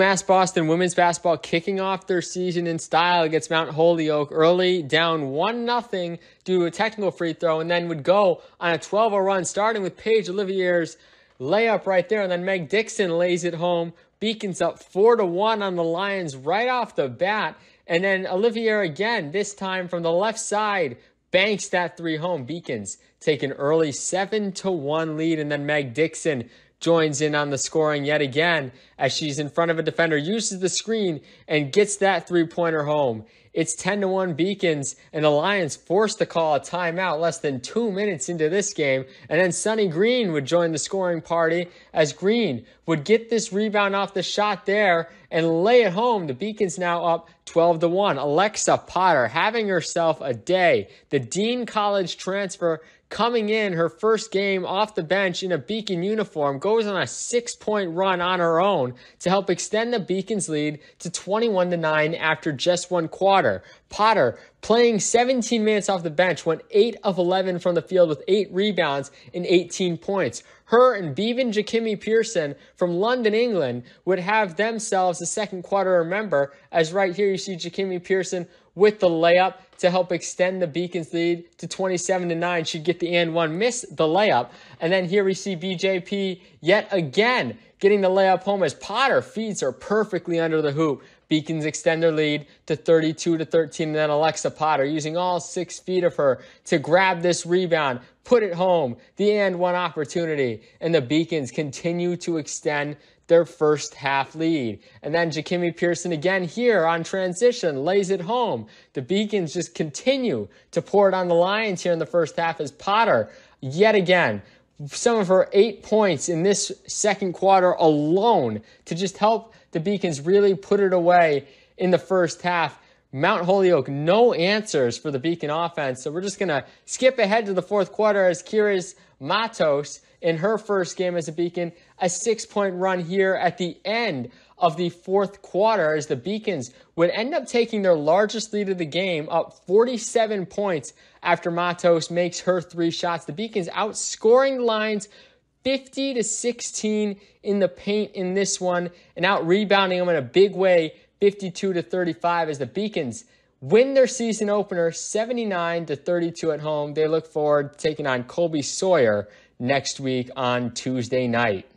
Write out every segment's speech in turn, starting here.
UMass Boston women's basketball kicking off their season in style against Mount Holyoke early, down 1-0 due to a technical free throw, and then would go on a 12-0 run, starting with Paige Olivier's layup right there, and then Meg Dixon lays it home. Beacons up 4-1 on the Lions right off the bat, and then Olivier again, this time from the left side, banks that three home. Beacons take an early 7-1 lead, and then Meg Dixon joins in on the scoring yet again as she's in front of a defender, uses the screen, and gets that three-pointer home. It's 10-1 Beacons, and the Lions forced to call a timeout less than 2 minutes into this game, and then Sunny Green would join the scoring party as Green would get this rebound off the shot there and lay it home. The Beacons now up 12-1. Alexa Potter having herself a day. The Dean College transfer coming in her first game off the bench in a Beacon uniform, goes on a 6-point run on her own to help extend the Beacons lead to 21-9 after just one quarter. Potter, playing 17 minutes off the bench, went 8 of 11 from the field with 8 rebounds and 18 points. Her and Bevan Jakimmy Pearson from London, England, would have themselves a second quarter to remember, as right here you see Jakimmy Pearson with the layup to help extend the Beacons lead to 27-9. She'd get the and one, miss the layup. And then here we see BJP yet again getting the layup home as Potter feeds her perfectly under the hoop. Beacons extend their lead to 32-13, and then Alexa Potter using all 6 feet of her to grab this rebound, put it home, the and one opportunity, and the Beacons continue to extend their first half lead. And then Jakimmy Pearson again here on transition lays it home. The Beacons just continue to pour it on the Lions here in the first half as Potter yet again, some of her 8 points in this second quarter alone to just help the Beacons really put it away in the first half. Mount Holyoke, no answers for the Beacon offense. So we're just going to skip ahead to the fourth quarter as Kira's Matos, in her first game as a Beacon, a 6-point run here at the end of the fourth quarter as the Beacons would end up taking their largest lead of the game, up 47 points after Matos makes her 3 shots. The Beacons outscoring the Lions 50-16 in the paint in this one, and out rebounding them in a big way, 52-35, as the Beacons win their season opener 79-32 at home. They look forward to taking on Colby-Sawyer next week on Tuesday night.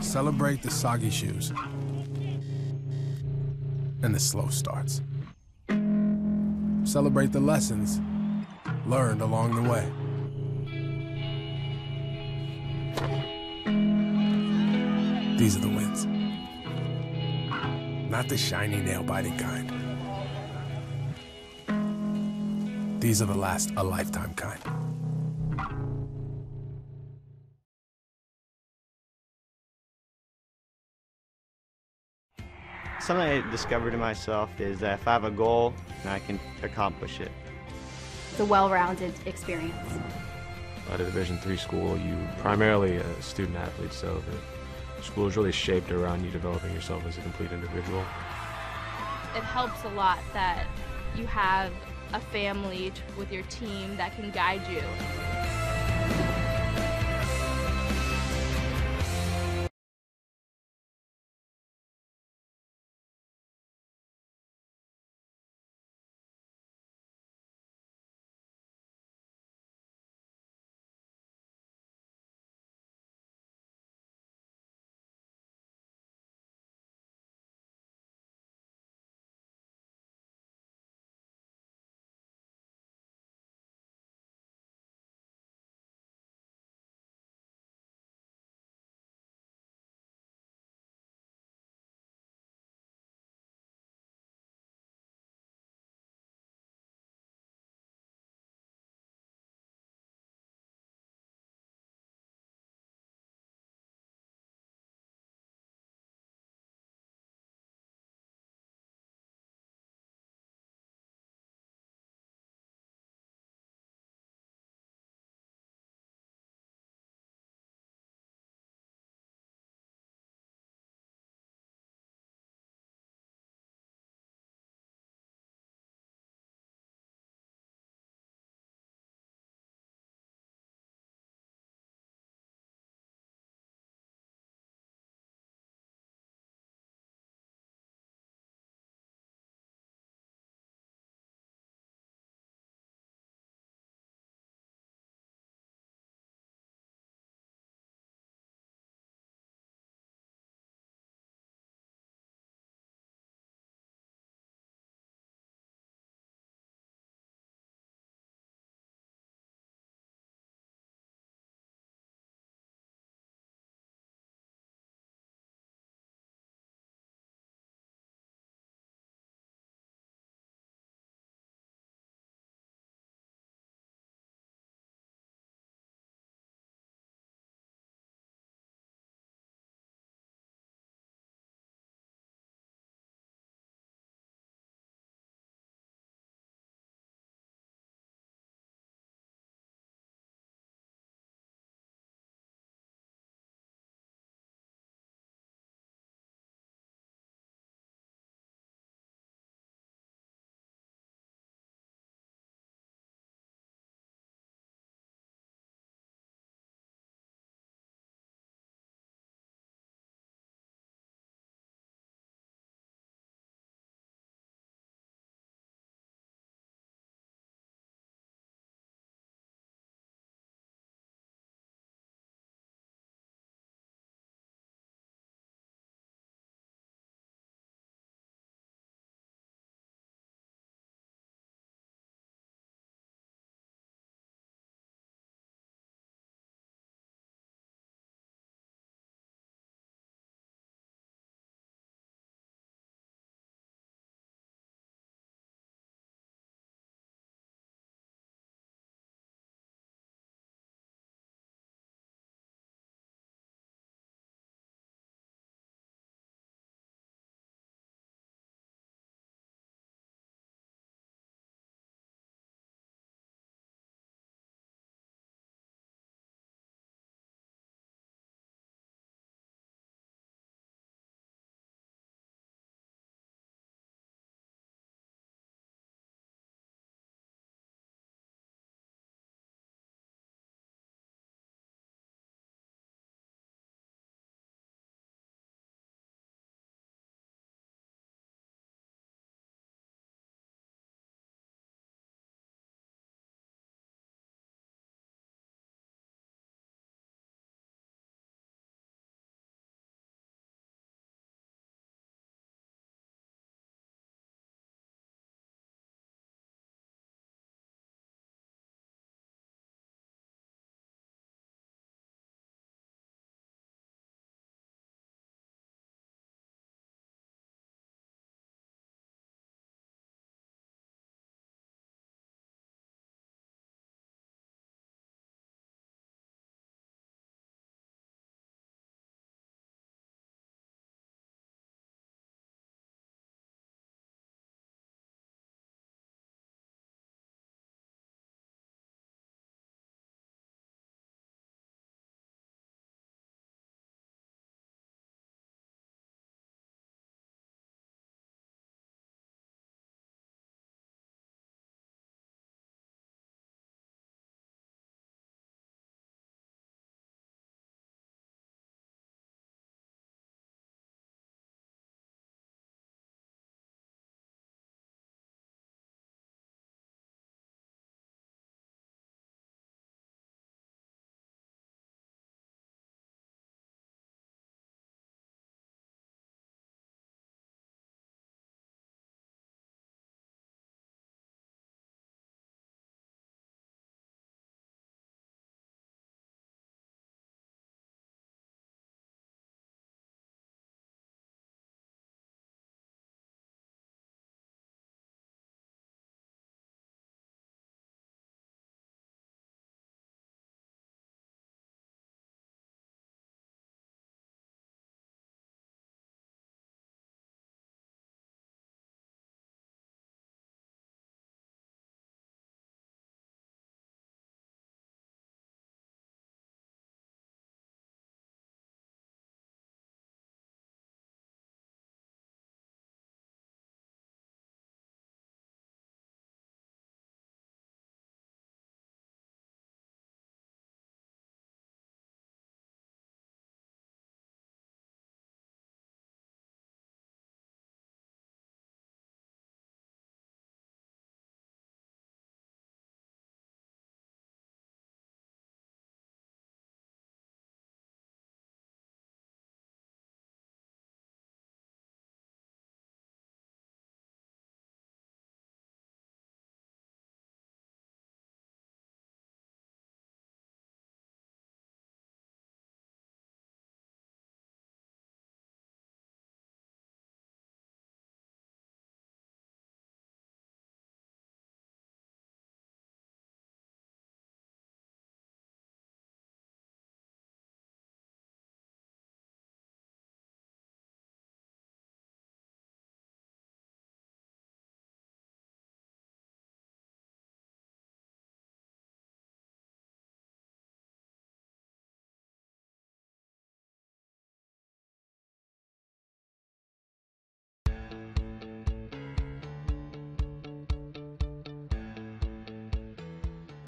Celebrate the soggy shoes and the slow starts. Celebrate the lessons learned along the way. These are the wins. Not the shiny, nail-biting kind. These are the last a lifetime kind. Something I discovered in myself is that if I have a goal, then I can accomplish it. It's a well-rounded experience. At a Division III school, you primarily a student athlete, so the school is really shaped around you developing yourself as a complete individual. It helps a lot that you have a family with your team that can guide you.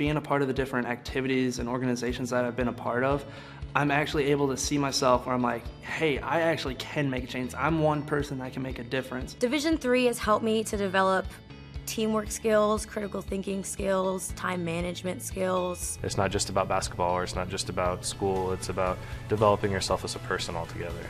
being a part of the different activities and organizations that I've been a part of, I'm actually able to see myself where I'm like, hey, I actually can make a change. I'm one person that can make a difference. Division III has helped me to develop teamwork skills, critical thinking skills, time management skills. It's not just about basketball, or it's not just about school, it's about developing yourself as a person altogether.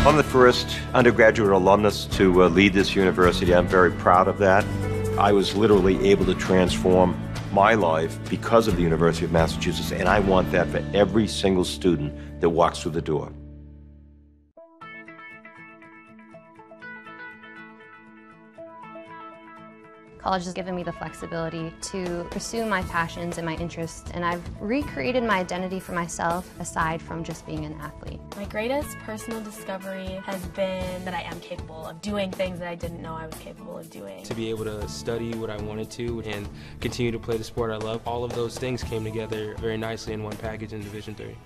I'm the first undergraduate alumnus to lead this university. I'm very proud of that. I was literally able to transform my life because of the University of Massachusetts, and I want that for every single student that walks through the door. College has given me the flexibility to pursue my passions and my interests, and I've recreated my identity for myself aside from just being an athlete. My greatest personal discovery has been that I am capable of doing things that I didn't know I was capable of doing. To be able to study what I wanted to and continue to play the sport I love, all of those things came together very nicely in one package in Division III.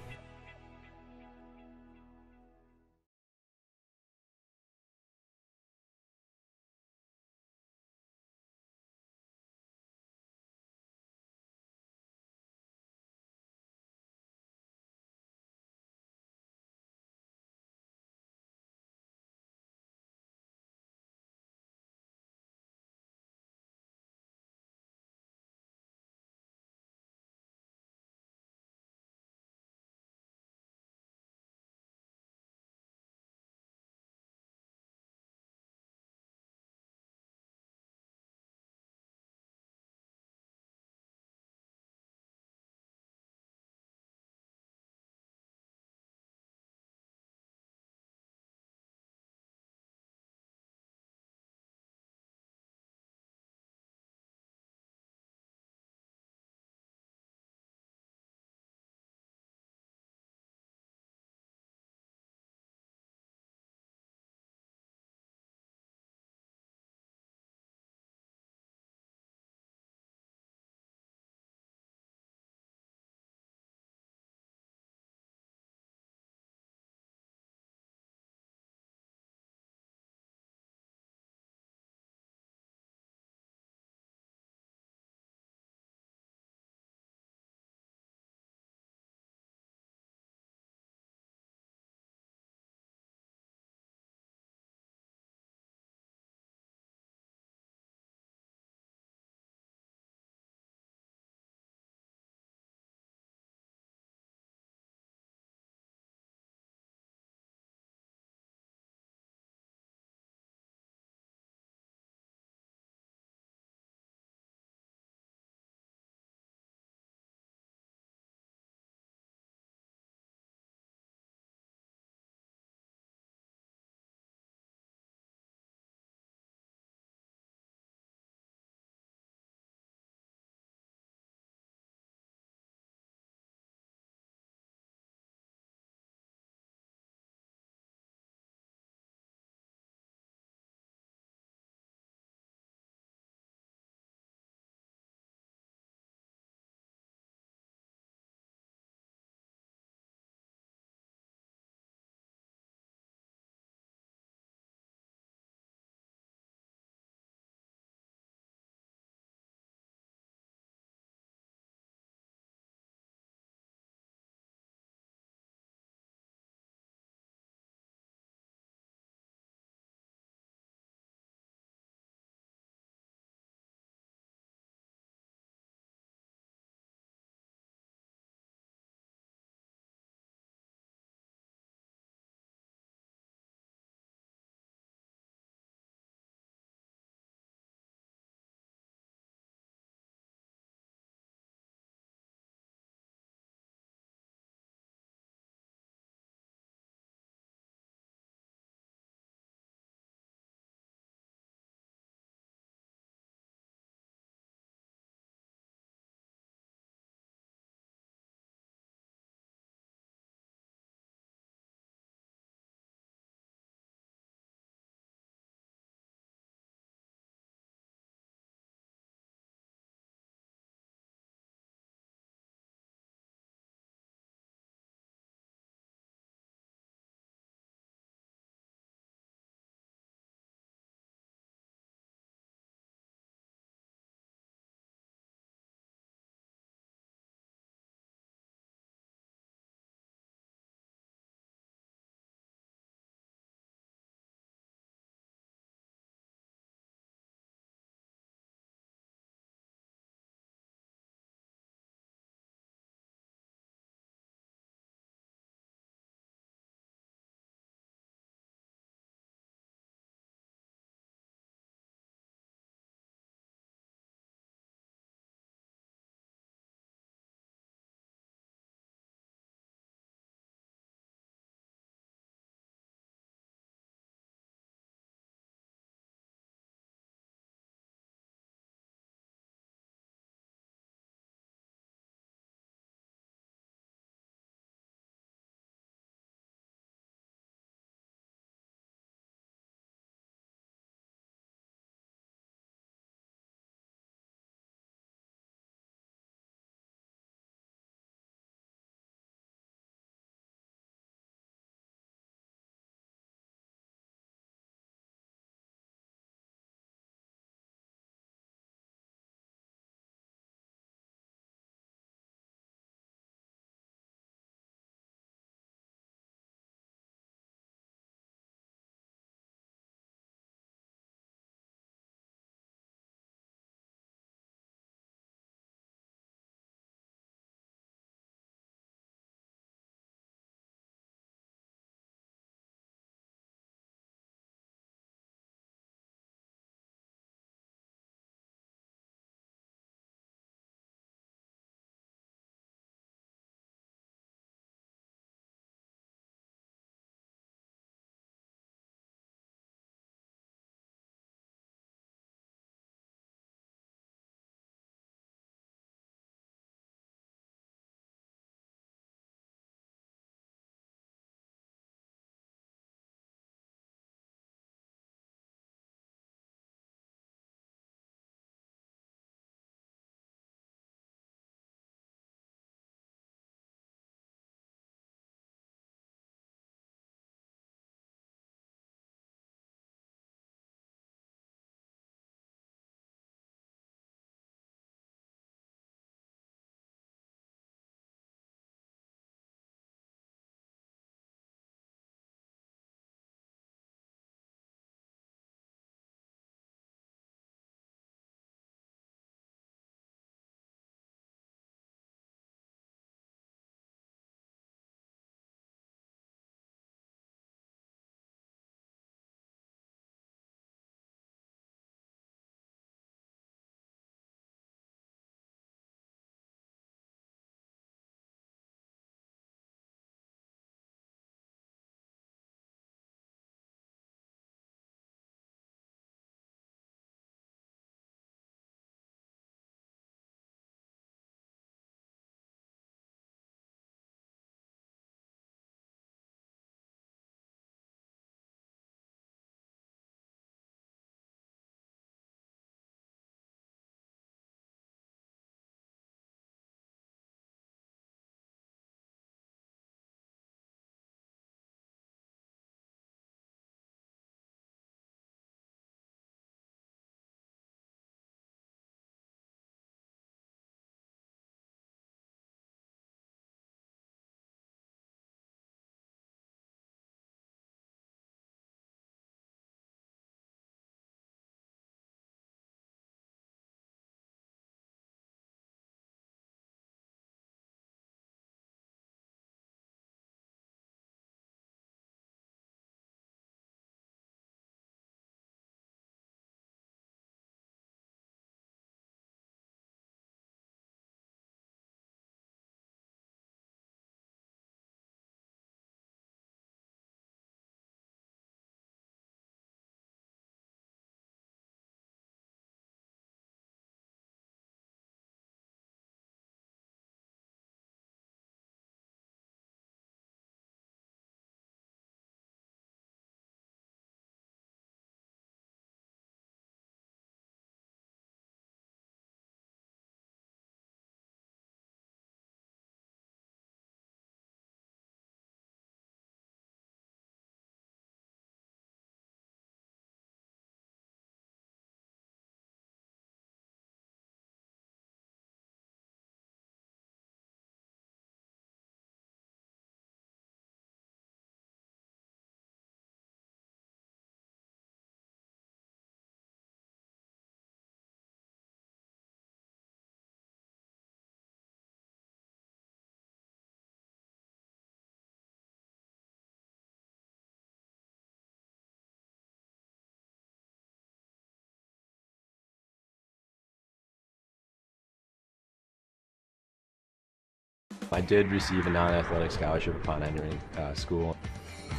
I did receive a non-athletic scholarship upon entering school.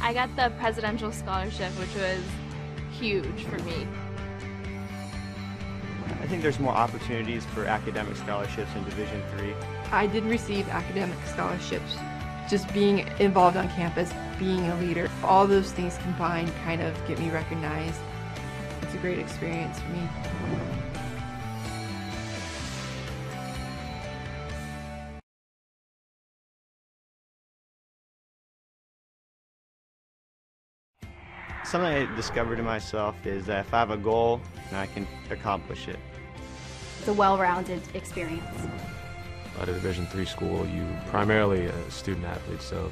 I got the presidential scholarship, which was huge for me. I think there's more opportunities for academic scholarships in Division III. I did receive academic scholarships. Just being involved on campus, being a leader, all those things combined kind of get me recognized. It's a great experience for me. Something I discovered in myself is that if I have a goal, I can accomplish it. It's a well-rounded experience. At a Division III school, you primarily a student athlete, so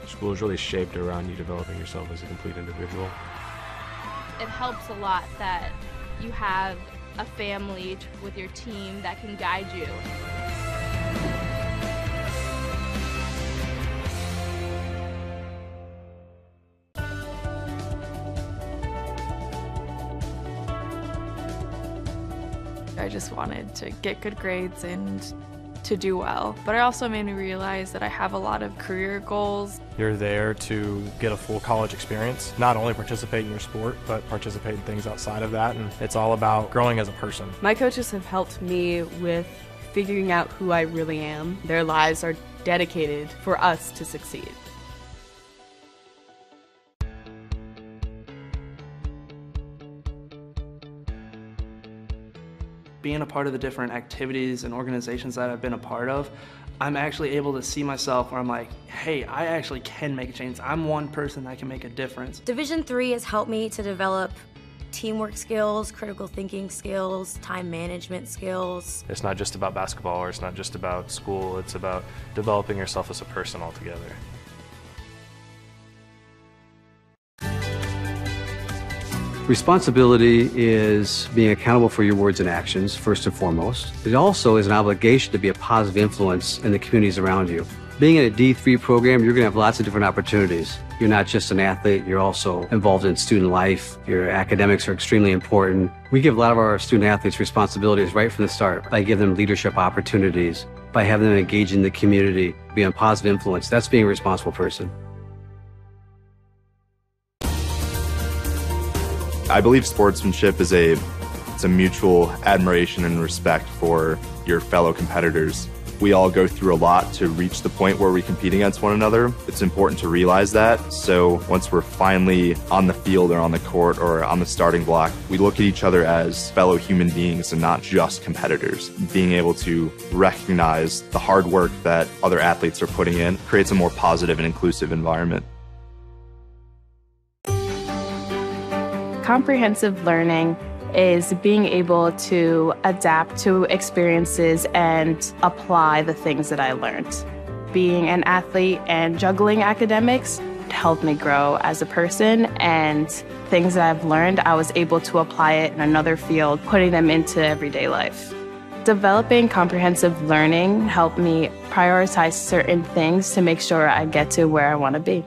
the school is really shaped around you developing yourself as a complete individual. It helps a lot that you have a family with your team that can guide you. I just wanted to get good grades and to do well. But it also made me realize that I have a lot of career goals. You're there to get a full college experience, not only participate in your sport, but participate in things outside of that, and it's all about growing as a person. My coaches have helped me with figuring out who I really am. Their lives are dedicated for us to succeed. Being a part of the different activities and organizations that I've been a part of, I'm actually able to see myself where I'm like, hey, I actually can make a change. I'm one person that can make a difference. Division III has helped me to develop teamwork skills, critical thinking skills, time management skills. It's not just about basketball, or it's not just about school, it's about developing yourself as a person altogether. Responsibility is being accountable for your words and actions, first and foremost. It also is an obligation to be a positive influence in the communities around you. Being in a D3 program, you're going to have lots of different opportunities. You're not just an athlete, you're also involved in student life. Your academics are extremely important. We give a lot of our student athletes responsibilities right from the start by giving them leadership opportunities, by having them engage in the community, be a positive influence. That's being a responsible person. I believe sportsmanship is a mutual admiration and respect for your fellow competitors. We all go through a lot to reach the point where we compete against one another. It's important to realize that. So once we're finally on the field or on the court or on the starting block, we look at each other as fellow human beings and not just competitors. Being able to recognize the hard work that other athletes are putting in creates a more positive and inclusive environment. Comprehensive learning is being able to adapt to experiences and apply the things that I learned. Being an athlete and juggling academics helped me grow as a person, and things that I've learned, I was able to apply it in another field, putting them into everyday life. Developing comprehensive learning helped me prioritize certain things to make sure I get to where I want to be.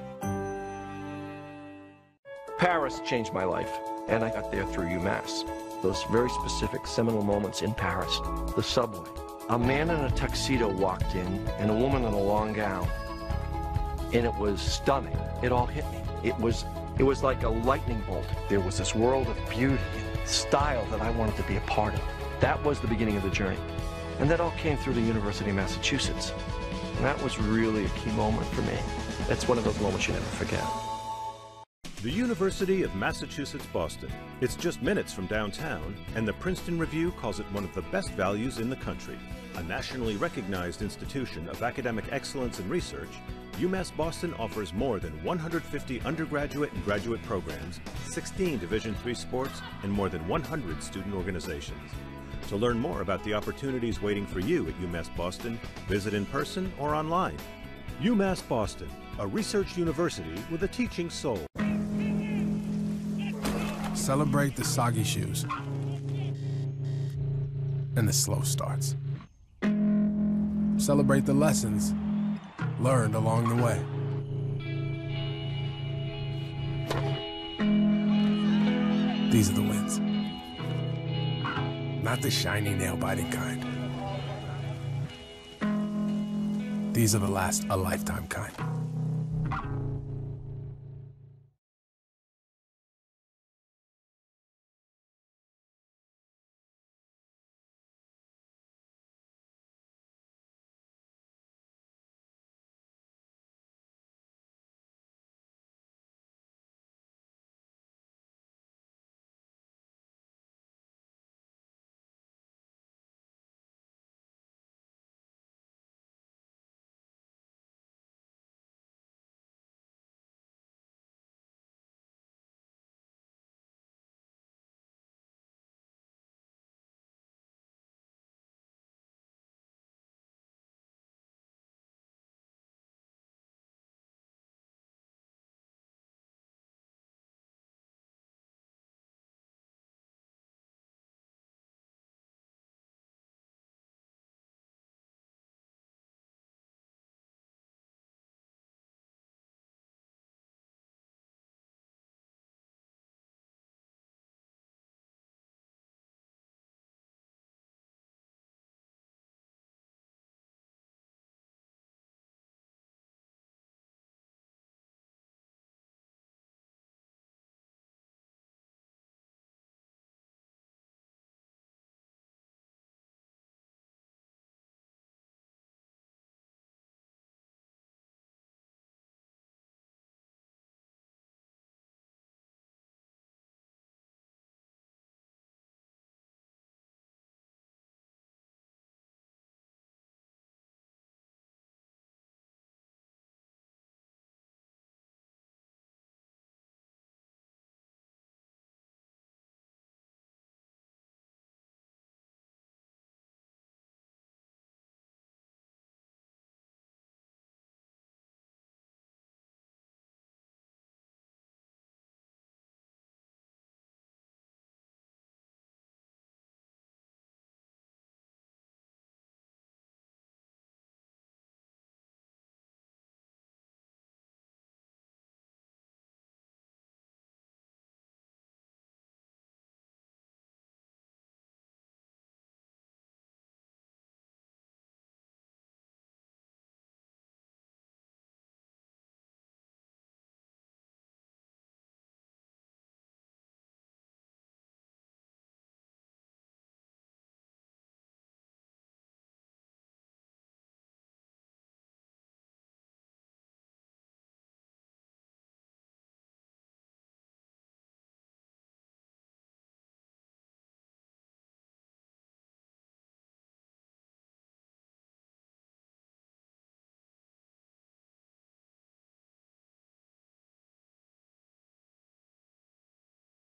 Paris changed my life, and I got there through UMass. Those very specific seminal moments in Paris, the subway. A man in a tuxedo walked in, and a woman in a long gown. And it was stunning. It all hit me. It was like a lightning bolt. There was this world of beauty and style that I wanted to be a part of. That was the beginning of the journey. And that all came through the University of Massachusetts. And that was really a key moment for me. That's one of those moments you never forget. The University of Massachusetts Boston. It's just minutes from downtown, and the Princeton Review calls it one of the best values in the country. A nationally recognized institution of academic excellence and research, UMass Boston offers more than 150 undergraduate and graduate programs, 16 Division III sports, and more than 100 student organizations. To learn more about the opportunities waiting for you at UMass Boston, visit in person or online. UMass Boston, a research university with a teaching soul. Celebrate the soggy shoes and the slow starts. Celebrate the lessons learned along the way. These are the wins. Not the shiny nail-biting kind. These are the last a lifetime kind.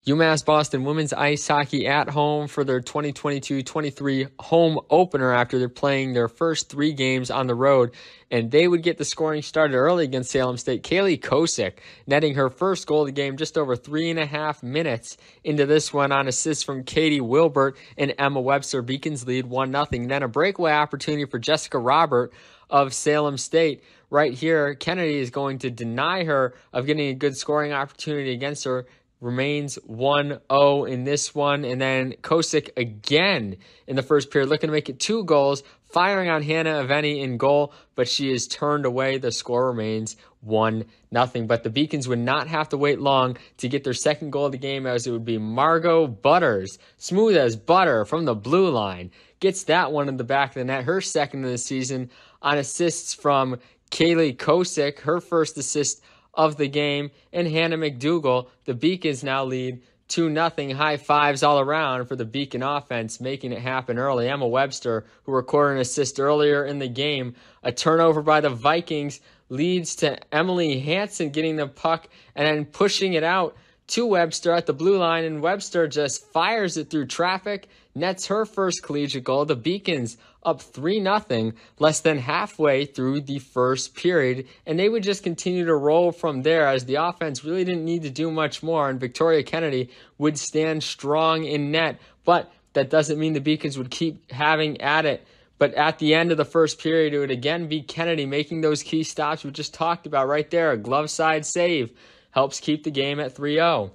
UMass Boston women's ice hockey at home for their 2022-23 home opener after they're playing their first 3 games on the road. And they would get the scoring started early against Salem State. Kaylee Kosick netting her first goal of the game just over 3.5 minutes into this one on assists from Katie Wilbert and Emma Webster. Beacons lead 1-0. Then a breakaway opportunity for Jessica Robert of Salem State. Right here, Kennedy is going to deny her of getting a good scoring opportunity against her. Remains 1-0 in this one. And then Kosick again in the first period, looking to make it 2 goals, firing on Hannah Aveni in goal, but she is turned away. The score remains 1-0. But the Beacons would not have to wait long to get their second goal of the game, as it would be Margot Butters, smooth as butter from the blue line. Gets that one in the back of the net, her second of the season, on assists from Kaylee Kosick, her first assist of the game, and Hannah McDougall. The Beacons now lead 2-0. High fives all around for the Beacon offense, making it happen early. Emma Webster, who recorded an assist earlier in the game. A turnover by the Vikings leads to Emily Hansen getting the puck and then pushing it out to Webster at the blue line, and Webster just fires it through traffic, nets her first collegiate goal. The Beacons up 3-0 less than halfway through the first period, and they would just continue to roll from there, as the offense really didn't need to do much more, and Victoria Kennedy would stand strong in net. But that doesn't mean the Beacons would keep having at it. But at the end of the first period, it would again be Kennedy making those key stops we just talked about right there. A glove side save helps keep the game at 3-0.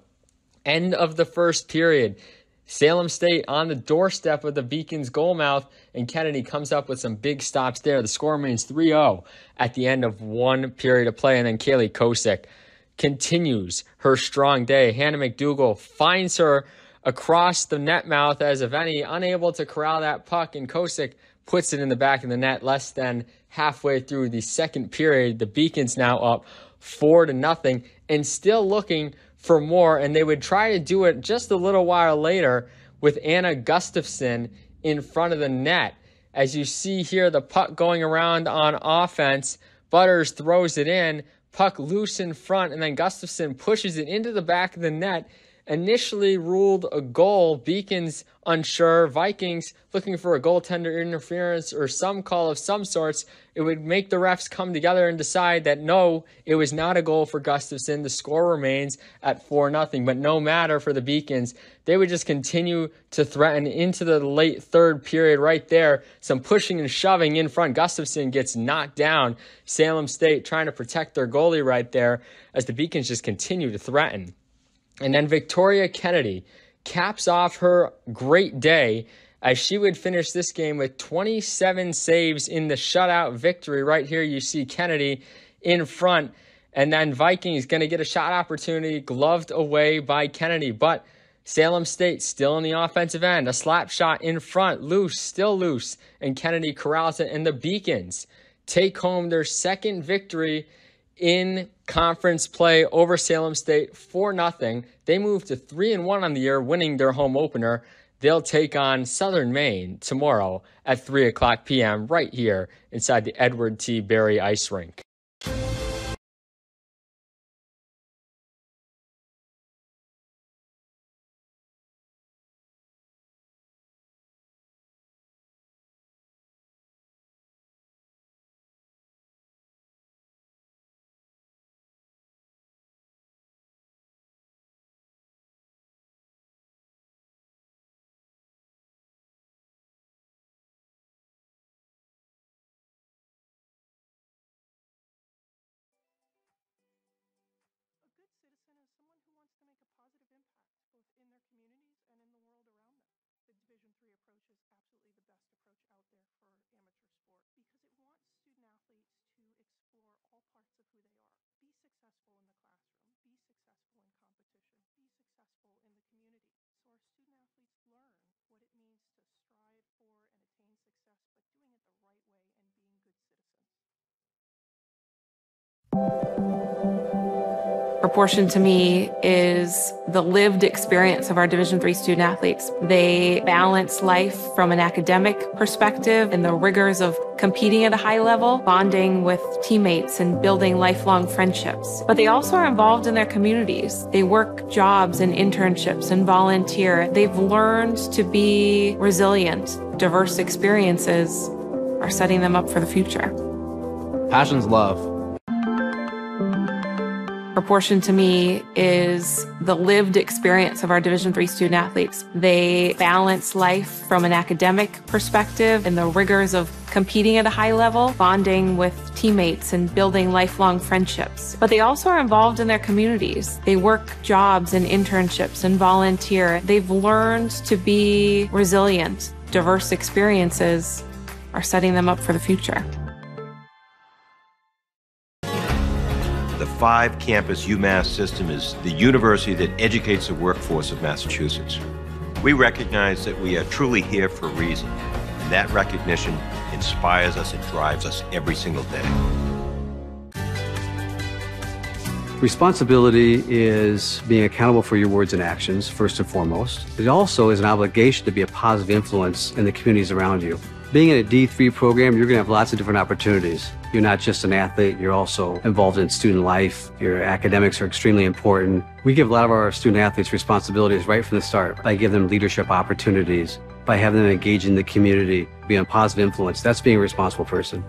End of the first period. Salem State on the doorstep of the Beacons' goal mouth, and Kennedy comes up with some big stops there. The score remains 3-0 at the end of one period of play, and then Kaylee Kosick continues her strong day. Hannah McDougall finds her across the net mouth as Aveni unable to corral that puck, and Kosick puts it in the back of the net less than halfway through the second period. The Beacons now up 4-0 and still looking for more, and they would try to do it just a little while later with Anna Gustafson in front of the net. As you see here, the puck going around on offense. Butters throws it in, puck loose in front, and then Gustafson pushes it into the back of the net. Initially ruled a goal. Beacons unsure. Vikings looking for a goaltender interference or some call of some sorts. It would make the refs come together and decide that no, it was not a goal for Gustafson. The score remains at 4-0. But no matter for the Beacons, they would just continue to threaten into the late third period right there. Some pushing and shoving in front. Gustafson gets knocked down. Salem State trying to protect their goalie right there as the Beacons just continue to threaten. And then Victoria Kennedy caps off her great day as she would finish this game with 27 saves in the shutout victory. Right here you see Kennedy in front, and then Vikings going to get a shot opportunity gloved away by Kennedy. But Salem State still in the offensive end. A slap shot in front, loose, still loose, and Kennedy corrals it, and the Beacons take home their second victory in conference play over Salem State 4-0. They move to 3-1 on the year, winning their home opener. They'll take on Southern Maine tomorrow at 3:00 p.m. right here inside the Edward T. Berry Ice Rink. Proportion to me is the lived experience of our Division III student athletes. They balance life from an academic perspective and the rigors of competing at a high level, bonding with teammates and building lifelong friendships. But they also are involved in their communities. They work jobs and internships and volunteer. They've learned to be resilient. Diverse experiences are setting them up for the future. Passion's love. Proportion to me is the lived experience of our Division III student athletes. They balance life from an academic perspective and the rigors of competing at a high level, bonding with teammates and building lifelong friendships. But they also are involved in their communities. They work jobs and internships and volunteer. They've learned to be resilient. Diverse experiences are setting them up for the future. The 5-campus UMass system is the university that educates the workforce of Massachusetts. We recognize that we are truly here for a reason, and that recognition inspires us and drives us every single day. Responsibility is being accountable for your words and actions, first and foremost. It also is an obligation to be a positive influence in the communities around you. Being in a D3 program, you're going to have lots of different opportunities. You're not just an athlete, you're also involved in student life. Your academics are extremely important. We give a lot of our student athletes responsibilities right from the start by giving them leadership opportunities, by having them engage in the community, be a positive influence. That's being a responsible person.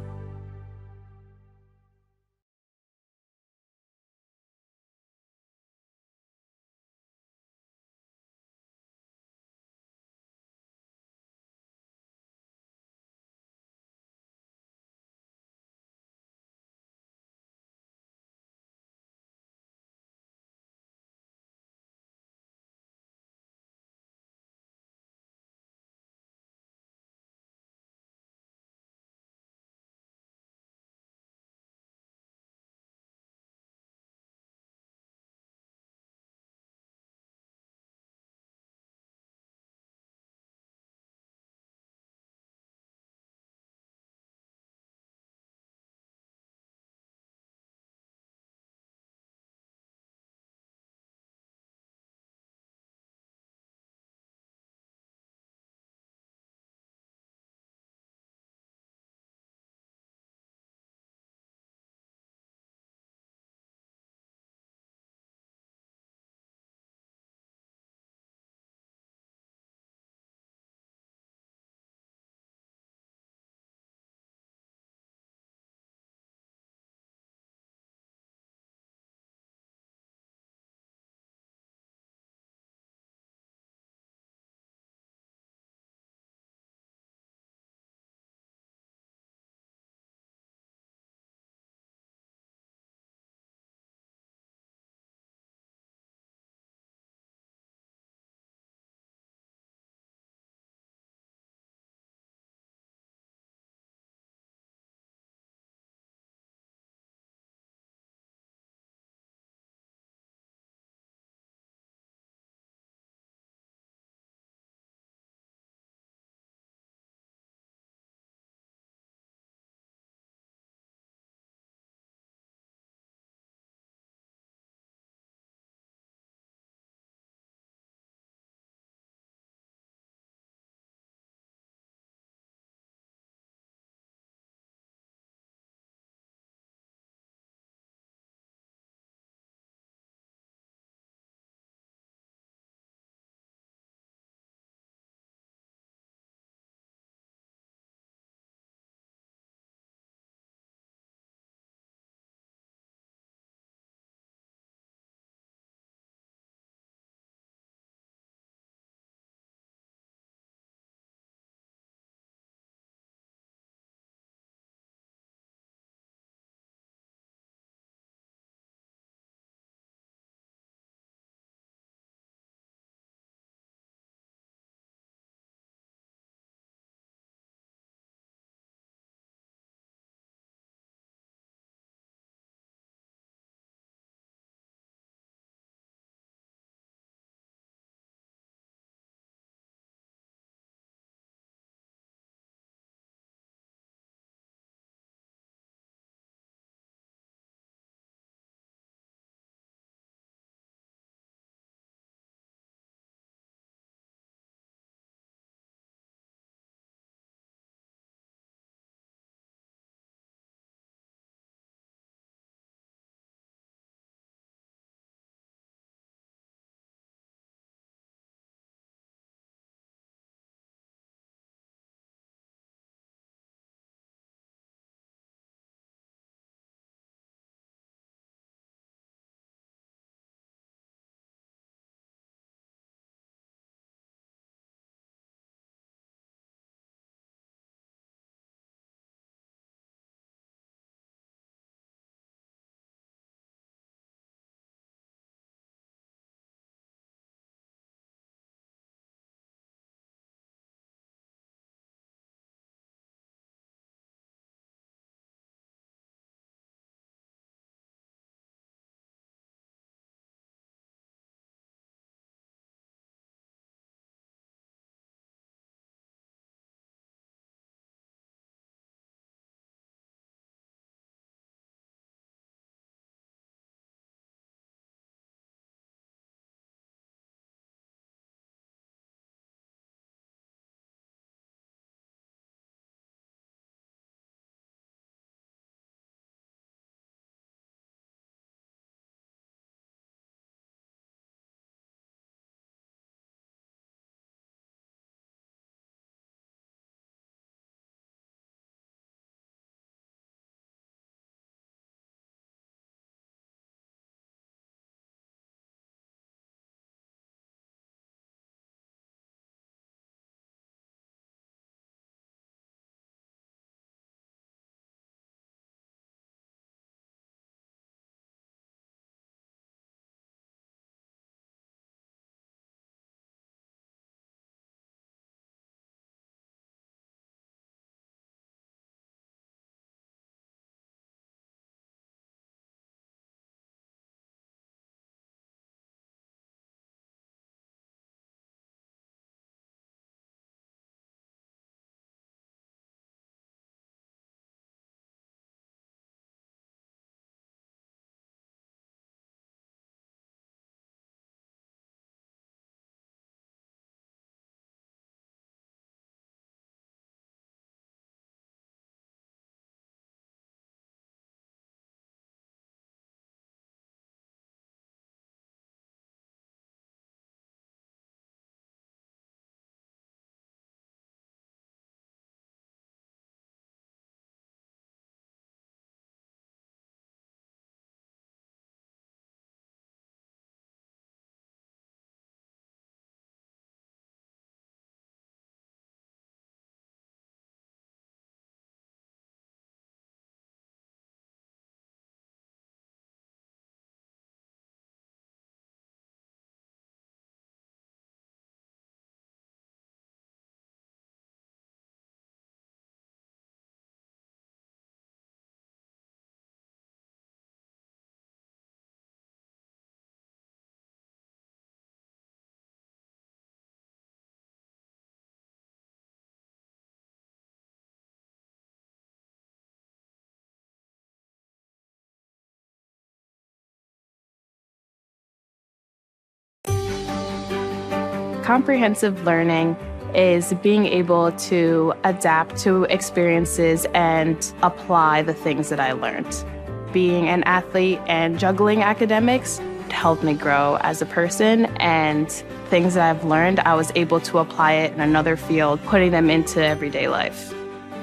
Comprehensive learning is being able to adapt to experiences and apply the things that I learned. Being an athlete and juggling academics helped me grow as a person, and things that I've learned, I was able to apply it in another field, putting them into everyday life.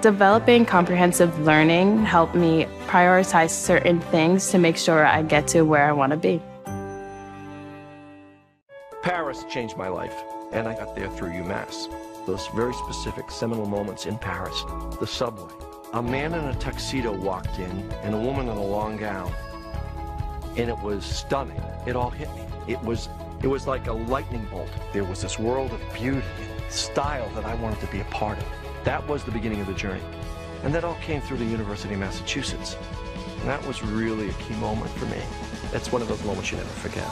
Developing comprehensive learning helped me prioritize certain things to make sure I get to where I want to be. Paris changed my life, and I got there through UMass. Those very specific seminal moments in Paris, the subway. A man in a tuxedo walked in, and a woman in a long gown. And it was stunning. It all hit me. It was like a lightning bolt. There was this world of beauty and style that I wanted to be a part of. That was the beginning of the journey. And that all came through the University of Massachusetts. And that was really a key moment for me. That's one of those moments you never forget.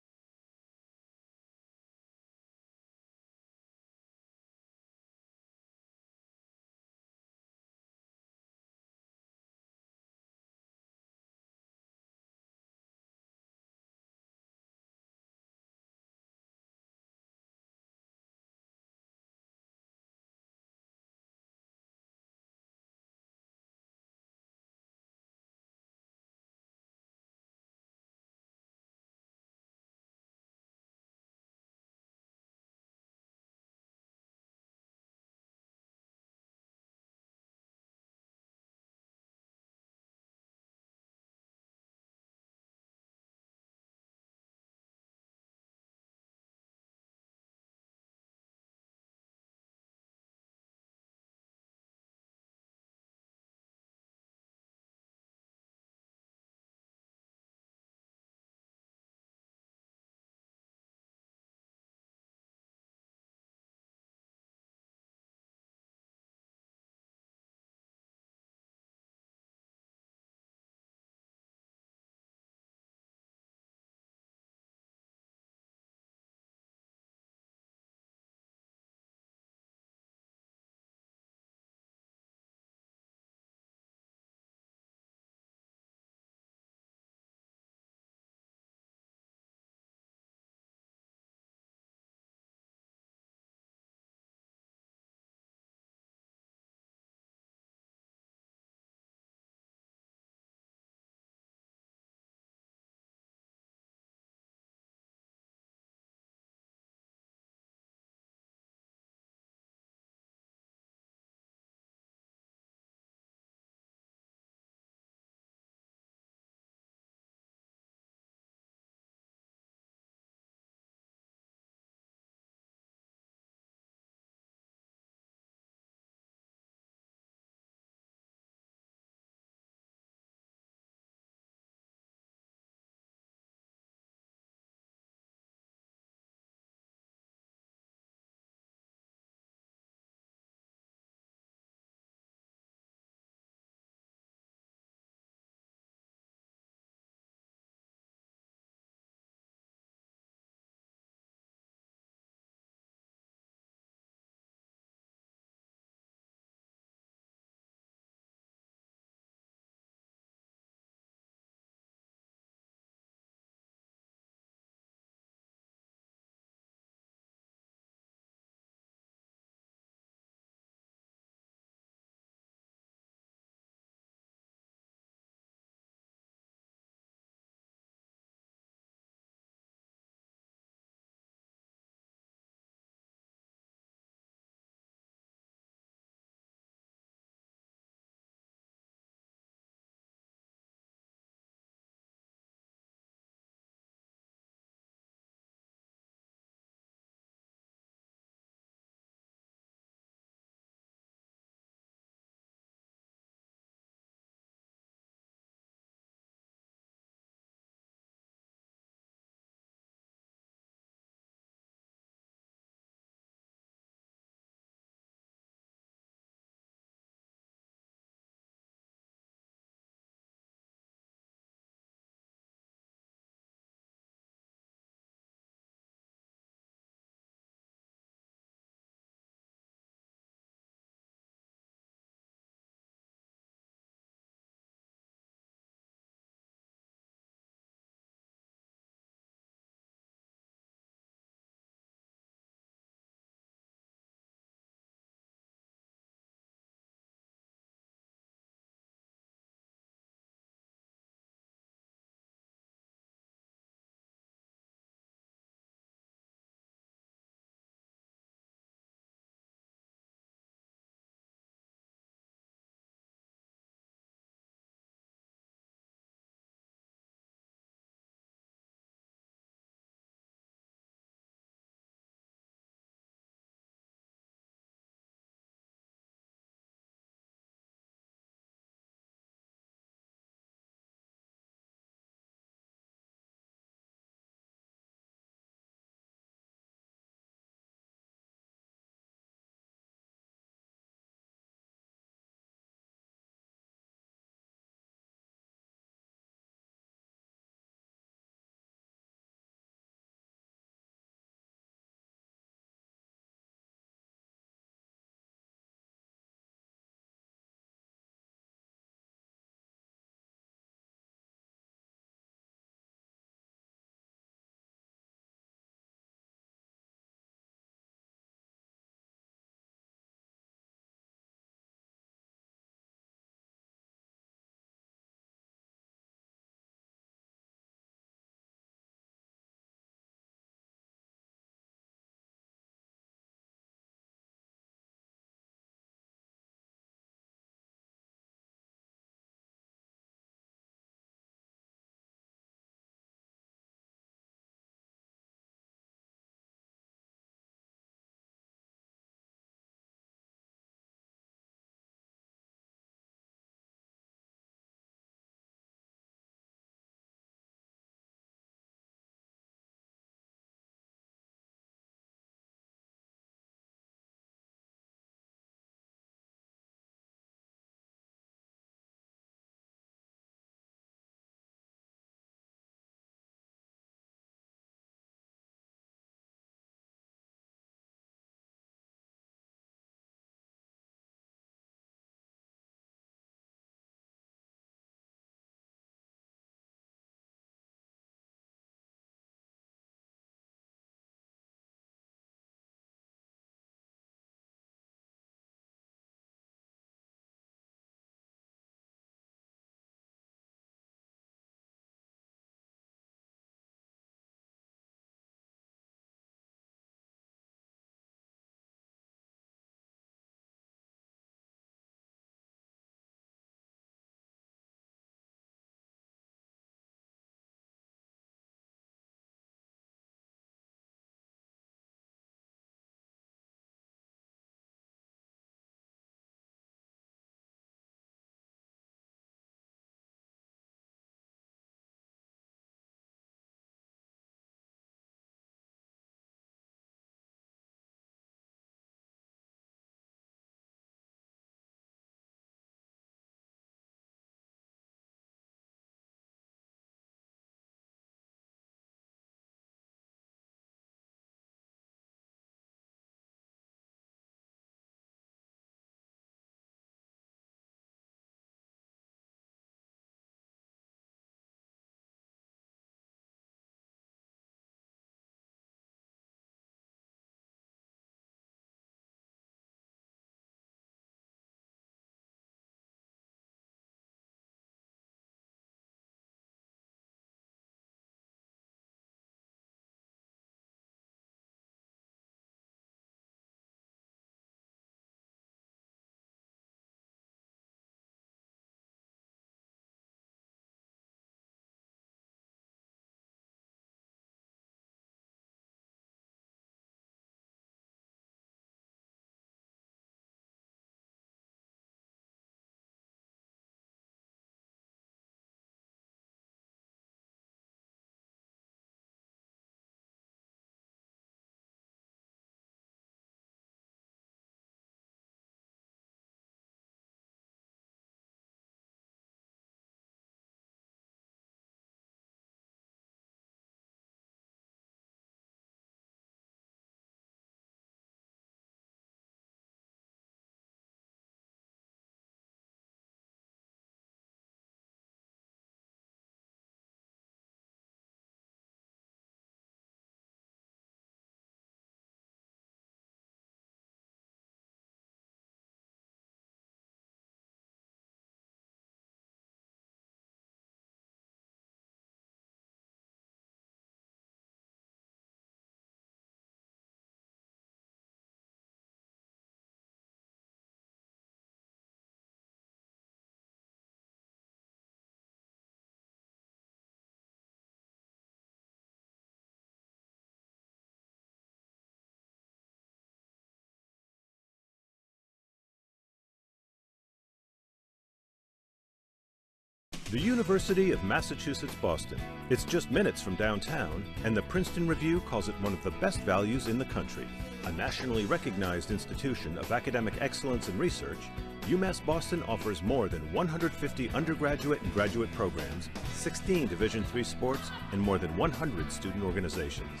The University of Massachusetts Boston. It's just minutes from downtown, and the Princeton Review calls it one of the best values in the country. A nationally recognized institution of academic excellence and research, UMass Boston offers more than 150 undergraduate and graduate programs, 16 Division III sports, and more than 100 student organizations.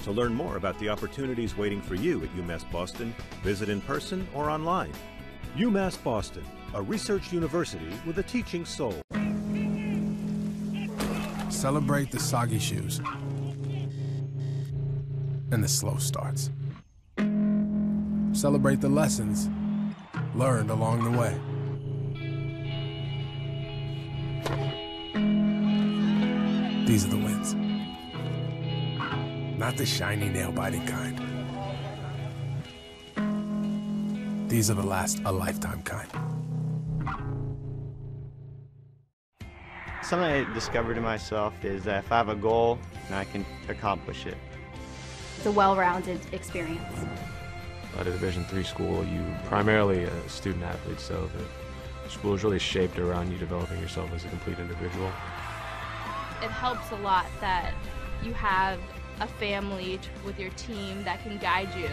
To learn more about the opportunities waiting for you at UMass Boston, visit in person or online. UMass Boston, a research university with a teaching soul. Celebrate the soggy shoes and the slow starts. Celebrate the lessons learned along the way. These are the wins. Not the shiny, nail-biting kind. These are the last a lifetime kind. Something I discovered in myself is that if I have a goal, then I can accomplish it. It's a well-rounded experience. At a Division III school, you primarily a student athlete, so the school is really shaped around you developing yourself as a complete individual. It helps a lot that you have a family with your team that can guide you.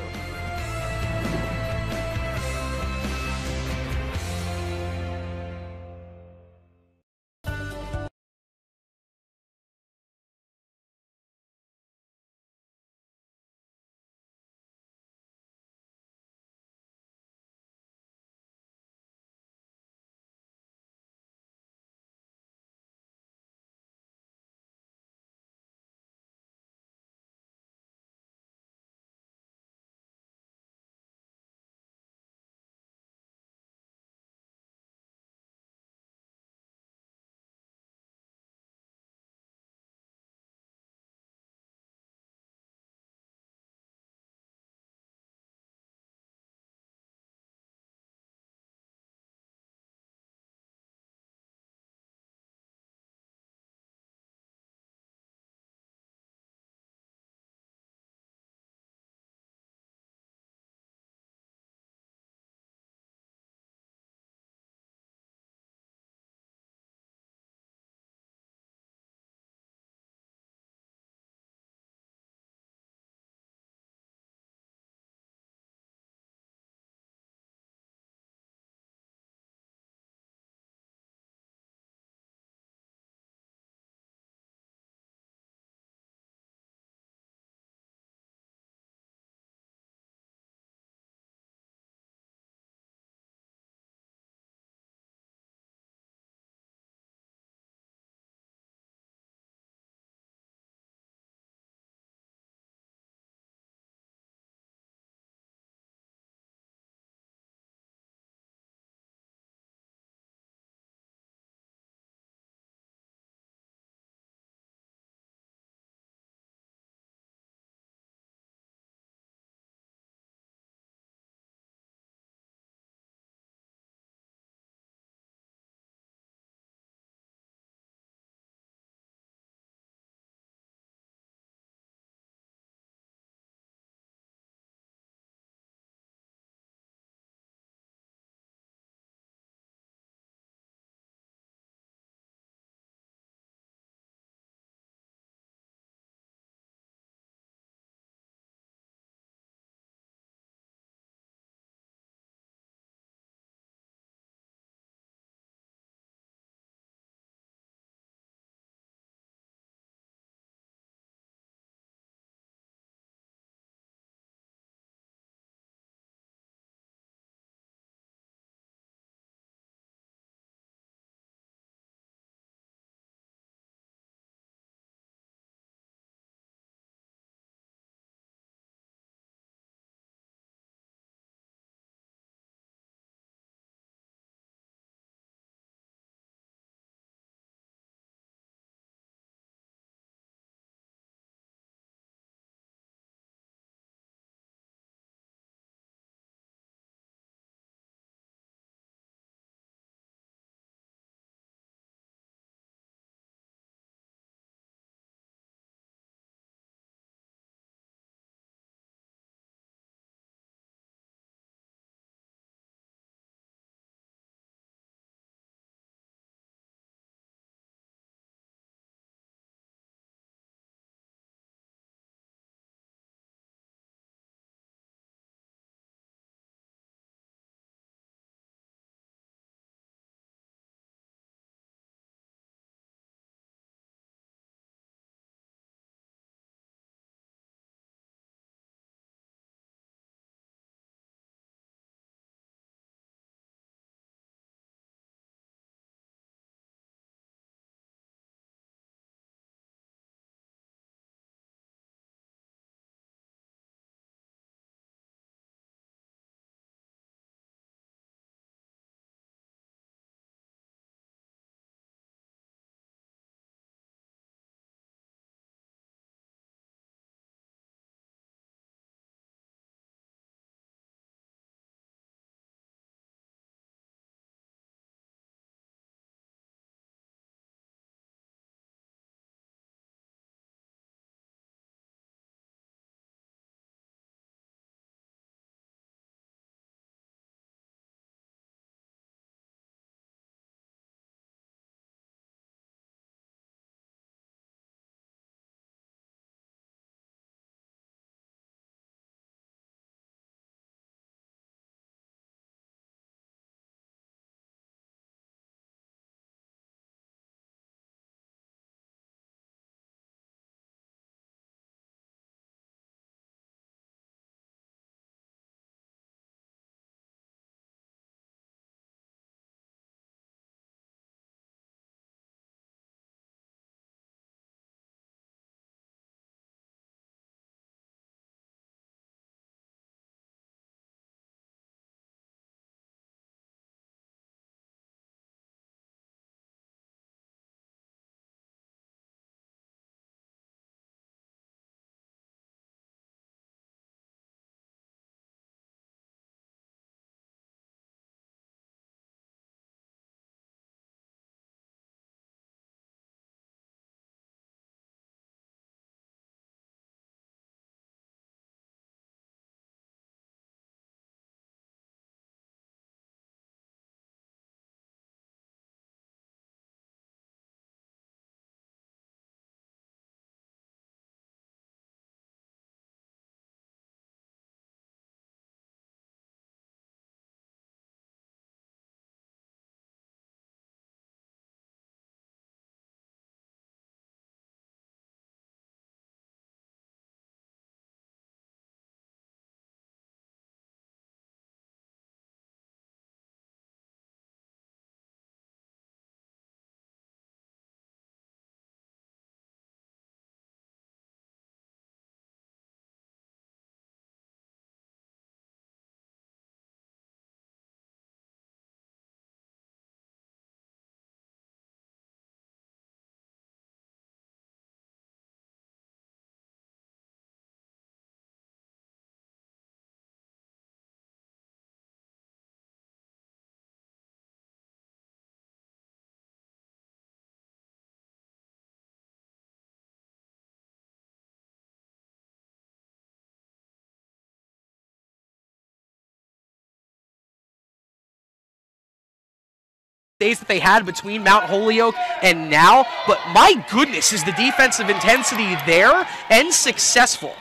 days that they had between Mount Holyoke and now, but my goodness, is the defensive intensity there and successful.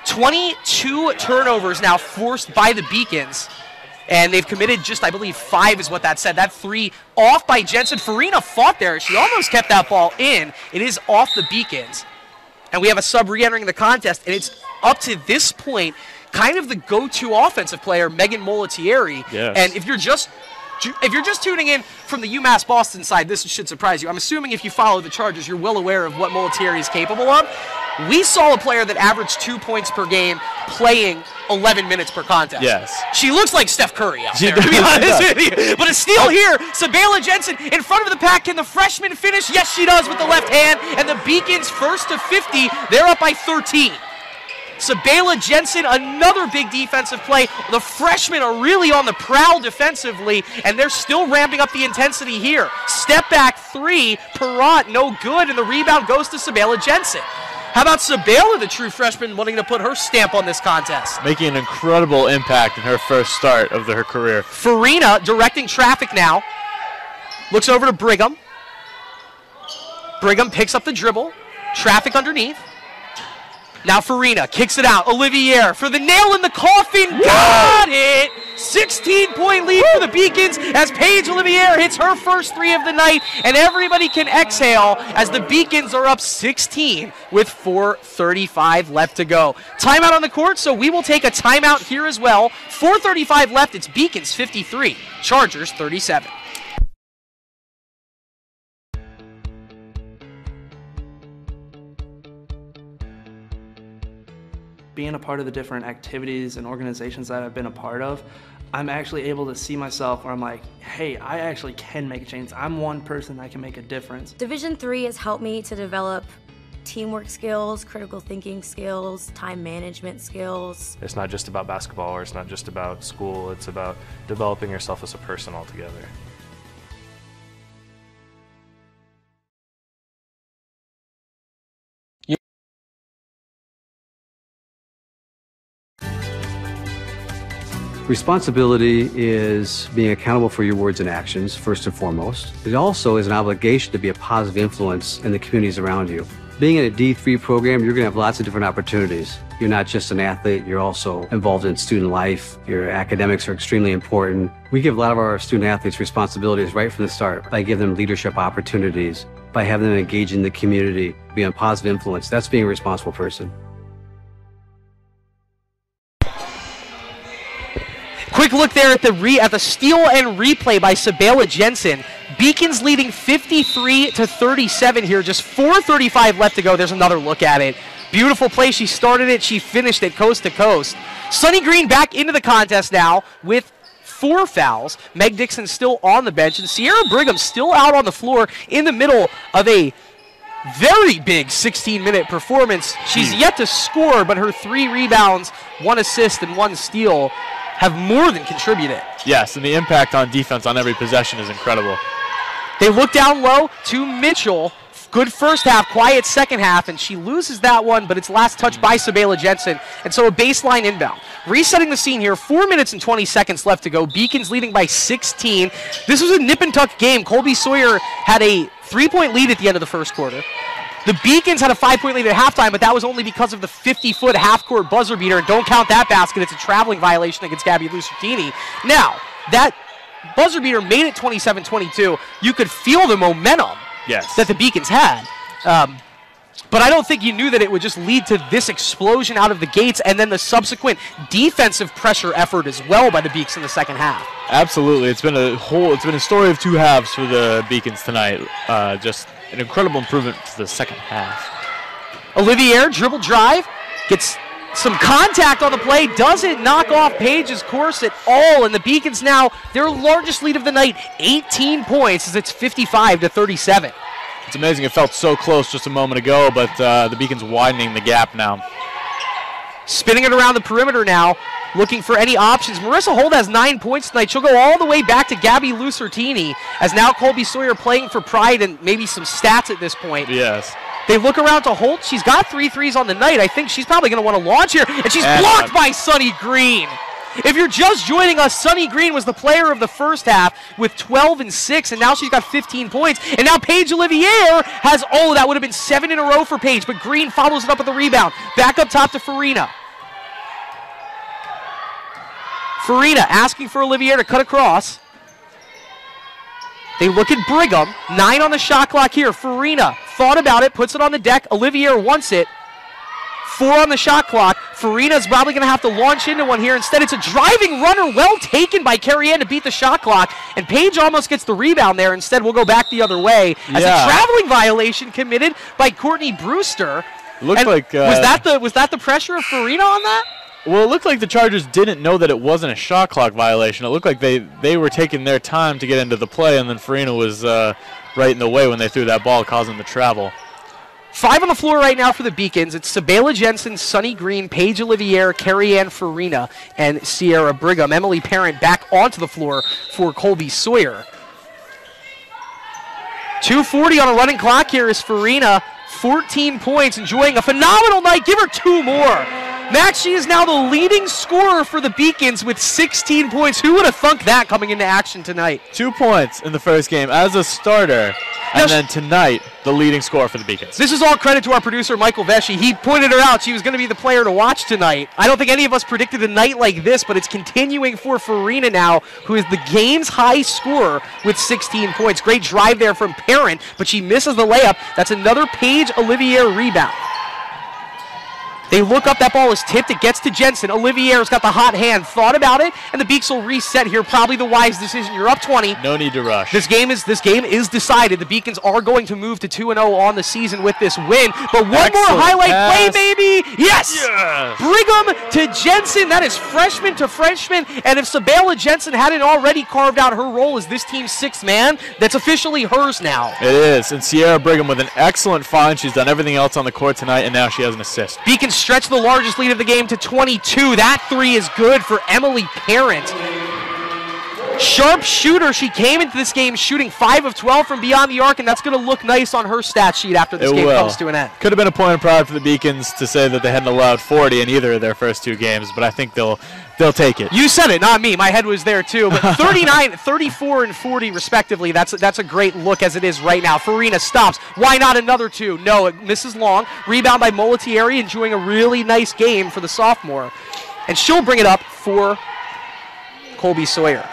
22 turnovers now forced by the Beacons, and they've committed just, I believe, 5 is what that said. That 3 off by Jensen. Farina fought there. She almost kept that ball in. It is off the Beacons. And we have a sub re-entering the contest, and it's up to this point kind of the go-to offensive player, Megan Molitieri. Yes. And if you're just tuning in from the UMass Boston side, this should surprise you. I'm assuming if you follow the Chargers, you're well aware of what Molitieri is capable of. We saw a player that averaged 2 points per game playing 11 minutes per contest. Yes. She looks like Steph Curry out there, to be honest with you. But a steal here. Sabela Jensen in front of the pack. Can the freshman finish? Yes, she does with the left hand. And the Beacons first to 50. They're up by 13. Sabela Jensen, another big defensive play. The freshmen are really on the prowl defensively, and they're still ramping up the intensity here. Step back 3, Perrott, no good, and the rebound goes to Sabela Jensen. How about Sabela, the true freshman, wanting to put her stamp on this contest? Making an incredible impact in her first start of her career. Farina directing traffic now. Looks over to Brigham. Brigham picks up the dribble. Traffic underneath. Now Farina kicks it out. Olivier for the nail in the coffin. Got it! 16-point lead for the Beacons as Paige Olivier hits her first 3 of the night, and everybody can exhale as the Beacons are up 16 with 4:35 left to go. Timeout on the court, so we will take a timeout here as well. 4:35 left. It's Beacons 53, Chargers 37. Being a part of the different activities and organizations that I've been a part of, I'm actually able to see myself where I'm like, hey, I actually can make a change. I'm one person that can make a difference. Division III has helped me to develop teamwork skills, critical thinking skills, time management skills. It's not just about basketball, or it's not just about school, it's about developing yourself as a person altogether. Responsibility is being accountable for your words and actions, first and foremost. It also is an obligation to be a positive influence in the communities around you. Being in a D3 program, you're going to have lots of different opportunities. You're not just an athlete, you're also involved in student life. Your academics are extremely important. We give a lot of our student athletes responsibilities right from the start by giving them leadership opportunities, by having them engage in the community, be a positive influence. That's being a responsible person. Quick look there at the steal and replay by Sabela Jensen. Beacons leading 53-37 here. Just 4:35 left to go. There's another look at it. Beautiful play. She started it. She finished it coast to coast. Sunny Green back into the contest now with 4 fouls. Meg Dixon still on the bench. And Sierra Brigham still out on the floor in the middle of a very big 16-minute performance. She's yet to score, but her 3 rebounds, 1 assist, and 1 steal have more than contributed. Yes, and the impact on defense on every possession is incredible. They look down low to Mitchell. Good first half, quiet second half, and she loses that one, but it's last touched by Sabela Jensen. And so a baseline inbound. Resetting the scene here, 4 minutes and 20 seconds left to go. Beacons leading by 16. This was a nip-and-tuck game. Colby-Sawyer had a 3-point lead at the end of the first quarter. The Beacons had a 5-point lead at halftime, but that was only because of the 50-foot half-court buzzer beater. And don't count that basket. It's a traveling violation against Gabby Lucertini. Now, that buzzer beater made it 27-22. You could feel the momentum that the Beacons had. But I don't think you knew that it would just lead to this explosion out of the gates and then the subsequent defensive pressure effort as well by the Beaks in the second half. Absolutely. It's been a story of 2 halves for the Beacons tonight. Just an incredible improvement to the second half. Olivier, dribble drive, gets some contact on the play, doesn't knock off Paige's course at all, and the Beacons now, their largest lead of the night, 18 points, as it's 55-37. It's amazing. It felt so close just a moment ago, but the Beacons widening the gap now. Spinning it around the perimeter now, looking for any options. Marissa Holt has 9 points tonight. She'll go all the way back to Gabby Lucertini, as now Colby-Sawyer playing for pride and maybe some stats at this point. Yes. They look around to Holt. She's got 3 threes on the night. I think she's probably going to want to launch here, and she's blocked by Sunny Green. If you're just joining us, Sunny Green was the player of the first half with 12 and 6, and now she's got 15 points. And now Paige Olivier has, that would have been 7 in a row for Paige, but Green follows it up with the rebound. Back up top to Farina. Farina asking for Olivier to cut across. They look at Brigham. 9 on the shot clock here. Farina thought about it, puts it on the deck. Olivier wants it. 4 on the shot clock. Farina's probably going to have to launch into one here. Instead, it's a driving runner, well taken by Carrie Ann to beat the shot clock. And Paige almost gets the rebound there. Instead, we'll go back the other way. As a traveling violation committed by Courtney Brewster. Looked like was that the pressure of Farina on that? Well, it looked like the Chargers didn't know that it wasn't a shot clock violation. It looked like they were taking their time to get into the play, and then Farina was right in the way when they threw that ball, causing the travel. 5 on the floor right now for the Beacons. It's Sabela Jensen, Sunny Green, Paige Olivier, Carrie Ann Farina, and Sierra Brigham. Emily Parent back onto the floor for Colby-Sawyer. 2:40 on a running clock here is Farina. 14 points, enjoying a phenomenal night. Give her 2 more. Max, she is now the leading scorer for the Beacons with 16 points. Who would have thunk that coming into action tonight? 2 points in the first game as a starter. And then tonight, the leading scorer for the Beacons. This is all credit to our producer, Michael Vesci. He pointed her out. She was going to be the player to watch tonight. I don't think any of us predicted a night like this, but it's continuing for Farina now, who is the game's high scorer with 16 points. Great drive there from Parent, but she misses the layup. That's another Paige Olivier rebound. They look up, that ball is tipped, it gets to Jensen. Olivier's got the hot hand, thought about it, and the Beaks will reset here. Probably the wise decision. You're up 20. No need to rush. This game is decided. The Beacons are going to move to 2-0 on the season with this win. But one more highlight play, baby. Yes! Yeah. Brigham to Jensen. That is freshman to freshman. And if Sabela Jensen hadn't already carved out her role as this team's 6th man, that's officially hers now. It is. And Sierra Brigham with an excellent find. She's done everything else on the court tonight, and now she has an assist. Beacons stretch the largest lead of the game to 22. That 3 is good for Emily Parent. Sharp shooter. She came into this game shooting 5 of 12 from beyond the arc, and that's going to look nice on her stat sheet after this game comes to an end. Could have been a point of pride for the Beacons to say that they hadn't allowed 40 in either of their first 2 games, but I think they'll take it. You said it, not me. My head was there too. But 39, 34, and 40 respectively. That's a great look as it is right now. Farina stops. Why not another 2? No, it misses long. Rebound by Molitieri, enjoying a really nice game for the sophomore. And she'll bring it up for Colby-Sawyer.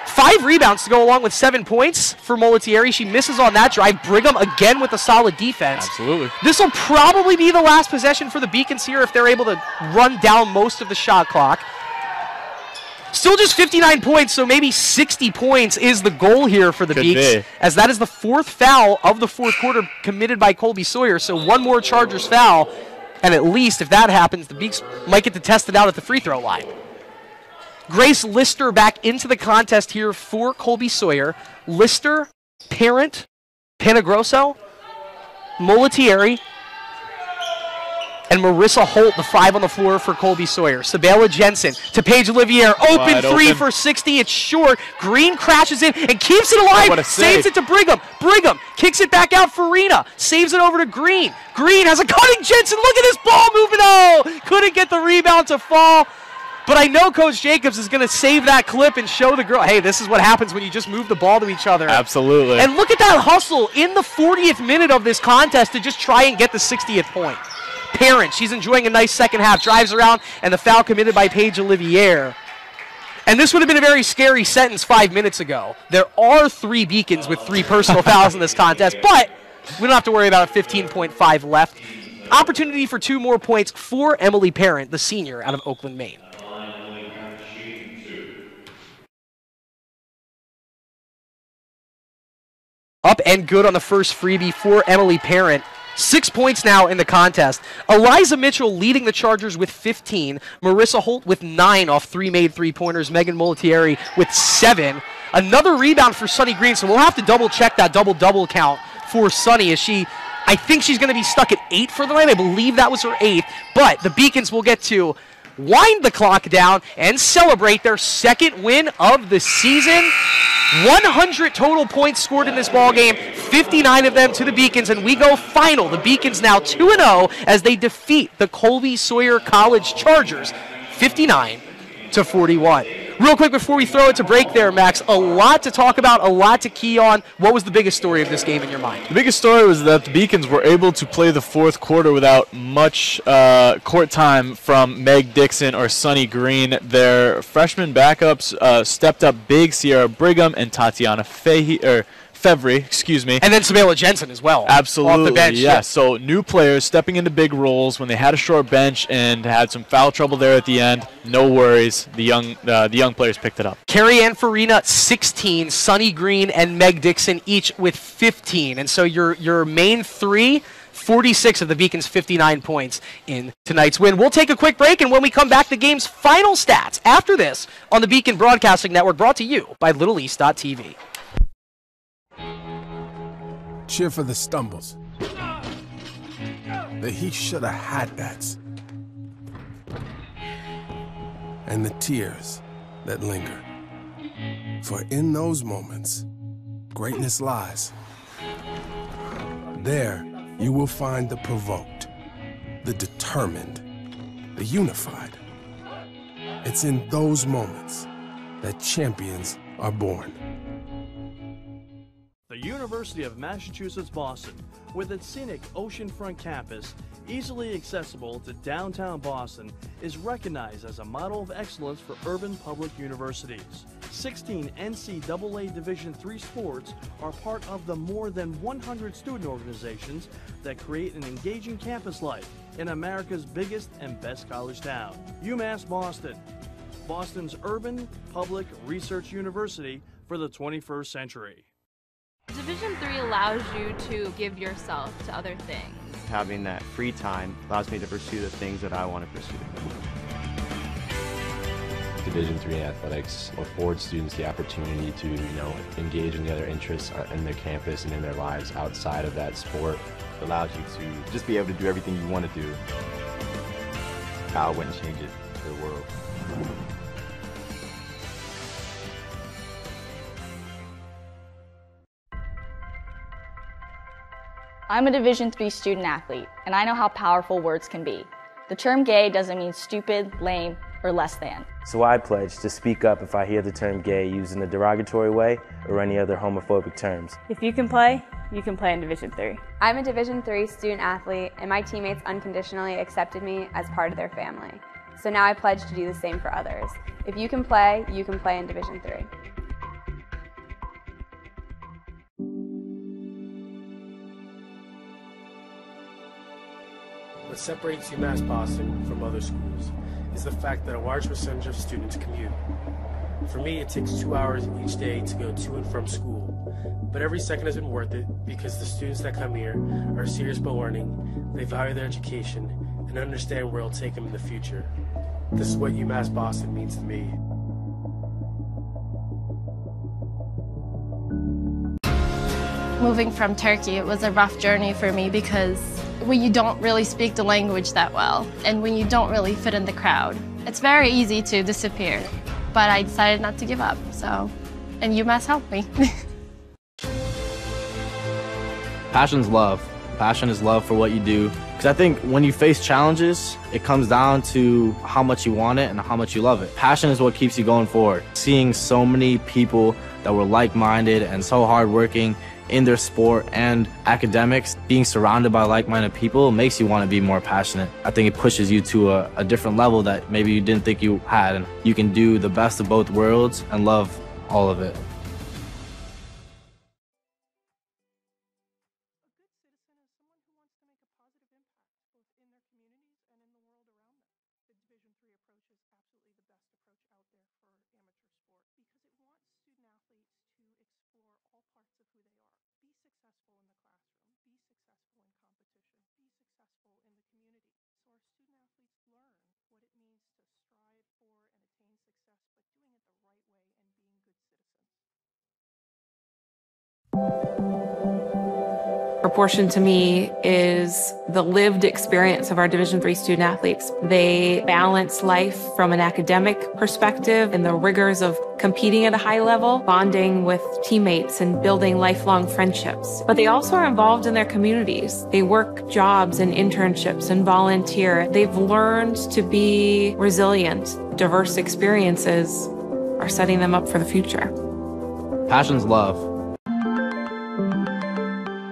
5 rebounds to go along with 7 points for Molitieri. She misses on that drive. Brigham again with a solid defense. Absolutely. This will probably be the last possession for the Beacons here if they're able to run down most of the shot clock. Still just 59 points, so maybe 60 points is the goal here for the Beaks, as that is the 4th foul of the 4th quarter committed by Colby-Sawyer. So one more Chargers foul, and at least if that happens, the Beaks might get to test it out at the free throw line. Grace Lister back into the contest here for Colby-Sawyer. Lister, Parent, Panagrosso, Molitieri, and Marissa Holt, the 5 on the floor for Colby-Sawyer. Sabela Jensen to Paige Olivier. Open 3 for 60. It's short. Green crashes in and keeps it alive. Saves it to Brigham. Brigham kicks it back out for Farina. Saves it over to Green. Green has a cutting Jensen. Look at this ball moving. Oh, couldn't get the rebound to fall. But I know Coach Jacobs is going to save that clip and show the girl, hey, this is what happens when you just move the ball to each other. Absolutely. And look at that hustle in the 40th minute of this contest to just try and get the 60th point. Parent, she's enjoying a nice second half, drives around, and the foul committed by Paige Olivier. And this would have been a very scary sentence 5 minutes ago. There are 3 Beacons with 3 personal fouls in this contest, but we don't have to worry about a 15.5 left. Opportunity for 2 more points for Emily Parent, the senior out of Oakland, Maine. Up and good on the first freebie for Emily Parent. 6 points now in the contest. Eliza Mitchell leading the Chargers with 15. Marissa Holt with 9 off 3 made 3-pointers. Megan Molitieri with 7. Another rebound for Sunny Green, so we'll have to double-check that double-double count for Sunny. I think she's going to be stuck at 8 for the night. I believe that was her 8th. But the Beacons will get to wind the clock down and celebrate their 2nd win of the season. 100 total points scored in this ballgame, 59 of them to the Beacons, and we go final. The Beacons now 2-0 as they defeat the Colby-Sawyer College Chargers, 59-52. 41. Real quick before we throw it to break there, Max, a lot to talk about, a lot to key on. What was the biggest story of this game in your mind? The biggest story was that the Beacons were able to play the fourth quarter without much court time from Meg Dixon or Sunny Green. Their freshman backups stepped up big, Sierra Brigham and Tatiana Fevry, excuse me. And then Sabela Jensen as well. Absolutely, off the bench. yeah. So new players stepping into big roles when they had a short bench and had some foul trouble there at the end. No worries, the young players picked it up. Carrie Ann Farina, 16, Sunny Green and Meg Dixon each with 15. And so your main three, 46 of the Beacons' 59 points in tonight's win. We'll take a quick break, and when we come back, the game's final stats after this on the Beacon Broadcasting Network, brought to you by LittleEast.tv. Cheer for the stumbles. The he shoulda had that's. And the tears that linger. For in those moments, greatness lies. There, you will find the provoked, the determined, the unified. It's in those moments that champions are born. The University of Massachusetts Boston, with its scenic oceanfront campus, easily accessible to downtown Boston, is recognized as a model of excellence for urban public universities. 16 NCAA Division III sports are part of the more than 100 student organizations that create an engaging campus life in America's biggest and best college town. UMass Boston, Boston's urban public research university for the 21st century. Division III allows you to give yourself to other things. Having that free time allows me to pursue the things that I want to pursue. Division III athletics affords students the opportunity to, engage in the other interests in their campus and in their lives outside of that sport. It allows you to just be able to do everything you want to do. I wouldn't change it for the world. I'm a Division III student athlete, and I know how powerful words can be. The term gay doesn't mean stupid, lame, or less than. So I pledge to speak up if I hear the term gay used in a derogatory way or any other homophobic terms. If you can play in Division III. I'm a Division III student athlete, and my teammates unconditionally accepted me as part of their family. So now I pledge to do the same for others. If you can play in Division III. What separates UMass Boston from other schools is the fact that a large percentage of students commute. For me, it takes 2 hours each day to go to and from school, but every second has been worth it because the students that come here are serious about learning, they value their education, and understand where it'll take them in the future. This is what UMass Boston means to me. Moving from Turkey, it was a rough journey for me because when you don't really speak the language that well and when you don't really fit in the crowd, it's very easy to disappear. But I decided not to give up, and UMass helped me. Passion's love. Passion is love for what you do. Because I think when you face challenges, it comes down to how much you want it and how much you love it. Passion is what keeps you going forward. Seeing so many people that were like-minded and so hardworking in their sport and academics, being surrounded by like-minded people makes you want to be more passionate. I think it pushes you to a different level that maybe you didn't think you had, and you can do the best of both worlds and love all of it. Proportion to me is the lived experience of our Division III student athletes. They balance life from an academic perspective and the rigors of competing at a high level, bonding with teammates and building lifelong friendships. But they also are involved in their communities. They work jobs and internships and volunteer. They've learned to be resilient diverse experiences are setting them up for the future. Passion's love.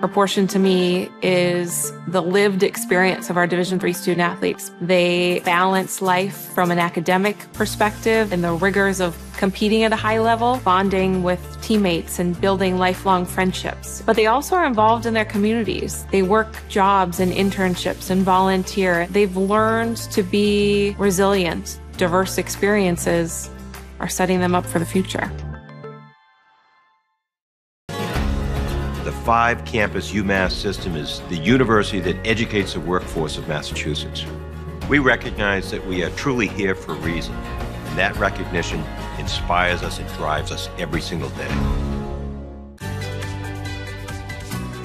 Proportion to me is the lived experience of our Division III student athletes. They balance life from an academic perspective and the rigors of competing at a high level, bonding with teammates and building lifelong friendships. But they also are involved in their communities. They work jobs and internships and volunteer. They've learned to be resilient. Diverse experiences are setting them up for the future. The 5-campus UMass system is the university that educates the workforce of Massachusetts. We recognize that we are truly here for a reason, and that recognition inspires us and drives us every single day.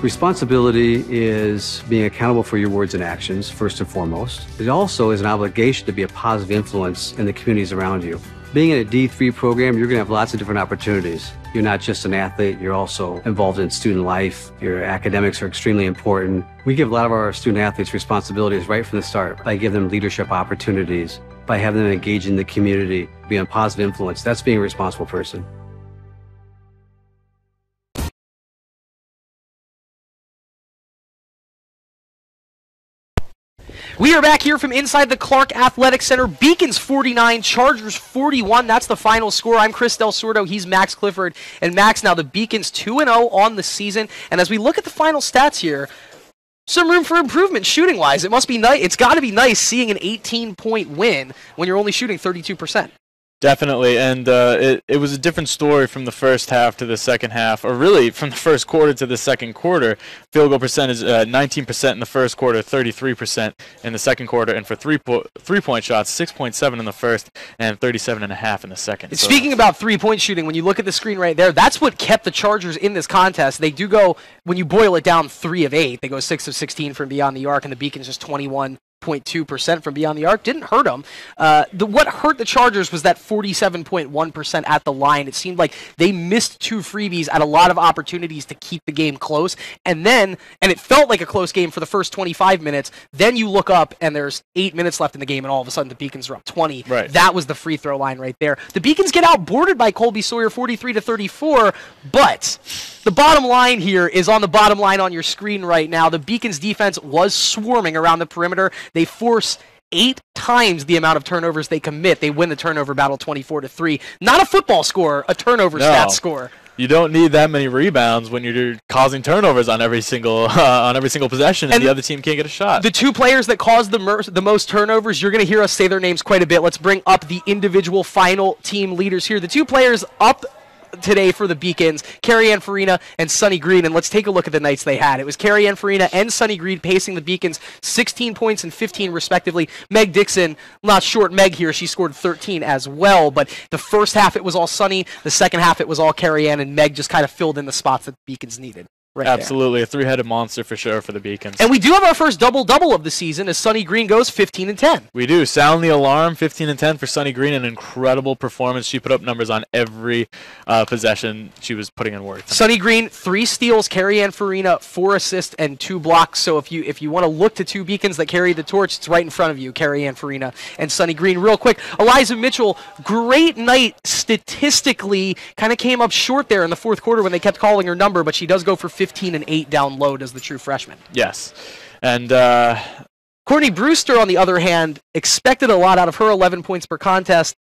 Responsibility is being accountable for your words and actions, first and foremost. It also is an obligation to be a positive influence in the communities around you. Being in a D3 program, you're going to have lots of different opportunities. You're not just an athlete, you're also involved in student life. Your academics are extremely important. We give a lot of our student athletes responsibilities right from the start by giving them leadership opportunities, by having them engage in the community, be a positive influence. That's being a responsible person. We are back here from inside the Clark Athletic Center. Beacons 49, Chargers 41. That's the final score. I'm Chris Del Sordo. He's Max Clifford. And Max, now the Beacons 2-0 on the season. And as we look at the final stats here, some room for improvement shooting-wise. It must be nice. It's got to be nice seeing an 18-point win when you're only shooting 32%. Definitely, and it was a different story from the first half to the second half, or really from the first quarter to the second quarter. Field goal percentage 19% in the first quarter, 33% in the second quarter, and for three-point shots, 6.7 in the first and 37.5 in the second. Speaking about three-point shooting, when you look at the screen right there, that's what kept the Chargers in this contest. They do go, when you boil it down, 3 of 8. They go 6 of 16 from beyond the arc, and the Beacons just 21.2% from beyond the arc. Didn't hurt them. What hurt the Chargers was that 47.1% at the line. It seemed like they missed 2 freebies at a lot of opportunities to keep the game close. And it felt like a close game for the first 25 minutes. Then you look up and there's 8 minutes left in the game and all of a sudden the Beacons are up 20. Right. That was the free throw line right there. The Beacons get outboarded by Colby-Sawyer 43-34, but the bottom line here is on the bottom line on your screen right now. The Beacons defense was swarming around the perimeter. They force 8 times the amount of turnovers they commit. They win the turnover battle 24-3. Not a football score, a turnover stat score. You don't need that many rebounds when you're causing turnovers on every single possession, and the other team can't get a shot. The 2 players that caused the most turnovers, you're going to hear us say their names quite a bit. Let's bring up the individual final team leaders here. The 2 players up today for the Beacons, Carrie-Ann Farina and Sunny Green, and let's take a look at the nights they had. It was Carrie-Ann Farina and Sunny Green pacing the Beacons 16 points and 15 respectively. Meg Dixon, not short Meg here, she scored 13 as well, but the first half it was all Sunny, the second half it was all Carrie-Ann, and Meg just kind of filled in the spots that the Beacons needed. Right Absolutely, a 3-headed monster for sure for the Beacons. And we do have our first double-double of the season as Sunny Green goes 15 and 10. We do. Sound the alarm, 15 and 10 for Sunny Green, an incredible performance. She put up numbers on every possession she was putting in work. Sunny Green, 3 steals, Carrie-Ann Farina, 4 assists, and 2 blocks. So if you want to look to 2 Beacons that carry the torch, it's right in front of you, Carrie-Ann Farina and Sunny Green. Real quick, Eliza Mitchell, great night statistically, kind of came up short there in the fourth quarter when they kept calling her number, but she does go for 15 and 8 down low as the true freshman. Yes. And Courtney Brewster, on the other hand, expected a lot out of her 11 points per contest.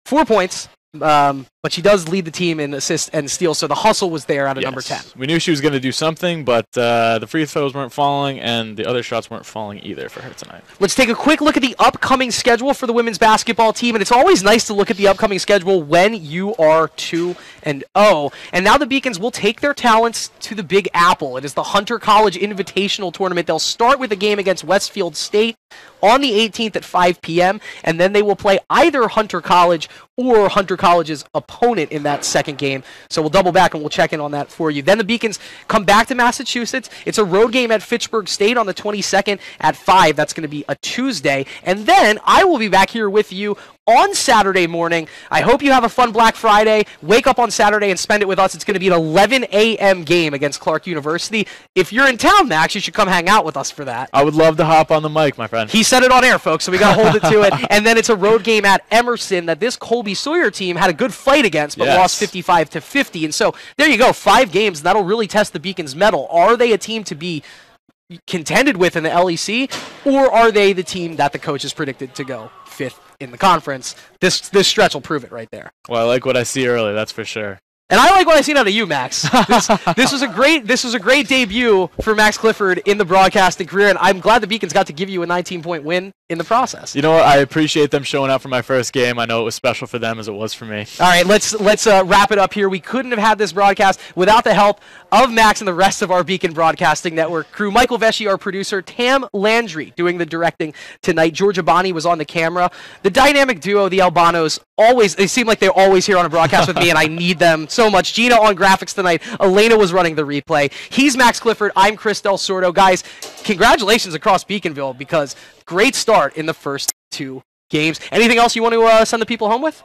4 points, but she does lead the team in assists and steals, so the hustle was there out of number 10. We knew she was going to do something, but the free throws weren't falling, and the other shots weren't falling either for her tonight. Let's take a quick look at the upcoming schedule for the women's basketball team, and it's always nice to look at the upcoming schedule when you are 2-0. And now the Beacons will take their talents to the Big Apple. It is the Hunter College Invitational Tournament. They'll start with a game against Westfield State on the 18th at 5 p.m., and then they will play either Hunter College or Hunter College's opponent in that second game. So we'll double back and we'll check in on that for you. Then the Beacons come back to Massachusetts. It's a road game at Fitchburg State on the 22nd at 5. That's going to be a Tuesday. And then I will be back here with you on Saturday morning. I hope you have a fun Black Friday. Wake up on Saturday and spend it with us. It's going to be an 11 a.m. game against Clark University. If you're in town, Max, you should come hang out with us for that. I would love to hop on the mic, my friend. He said it on air, folks, so we got to hold it to it. And then it's a road game at Emerson that this Colby-Sawyer team had a good fight against, but lost 55-50. And so there you go, 5 games, and that'll really test the Beacons' mettle. Are they a team to be contended with in the LEC, or are they the team that the coach has predicted to go 5th in the conference? This stretch will prove it right there. Well, I like what I see early, that's for sure. And I like what I've seen out of you, Max. This was a great debut for Max Clifford in the broadcasting career, and I'm glad the Beacons got to give you a 19-point win in the process. You know what? I appreciate them showing up for my first game. I know it was special for them as it was for me. All right, let's wrap it up here. We couldn't have had this broadcast without the help of Max and the rest of our Beacon Broadcasting Network crew. Michael Vesci, our producer, Tam Landry doing the directing tonight. Georgia Bonney was on the camera. The dynamic duo, the Albanos, they seem like they're always here on a broadcast with me, and I need them so much. Gina on graphics tonight. Elena was running the replay. He's Max Clifford. I'm Chris Del Sordo. Guys, congratulations across Beaconville, because great start in the first 2 games. Anything else you want to send the people home with?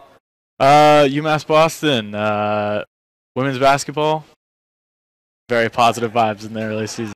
UMass Boston, women's basketball. Very positive vibes in the early season.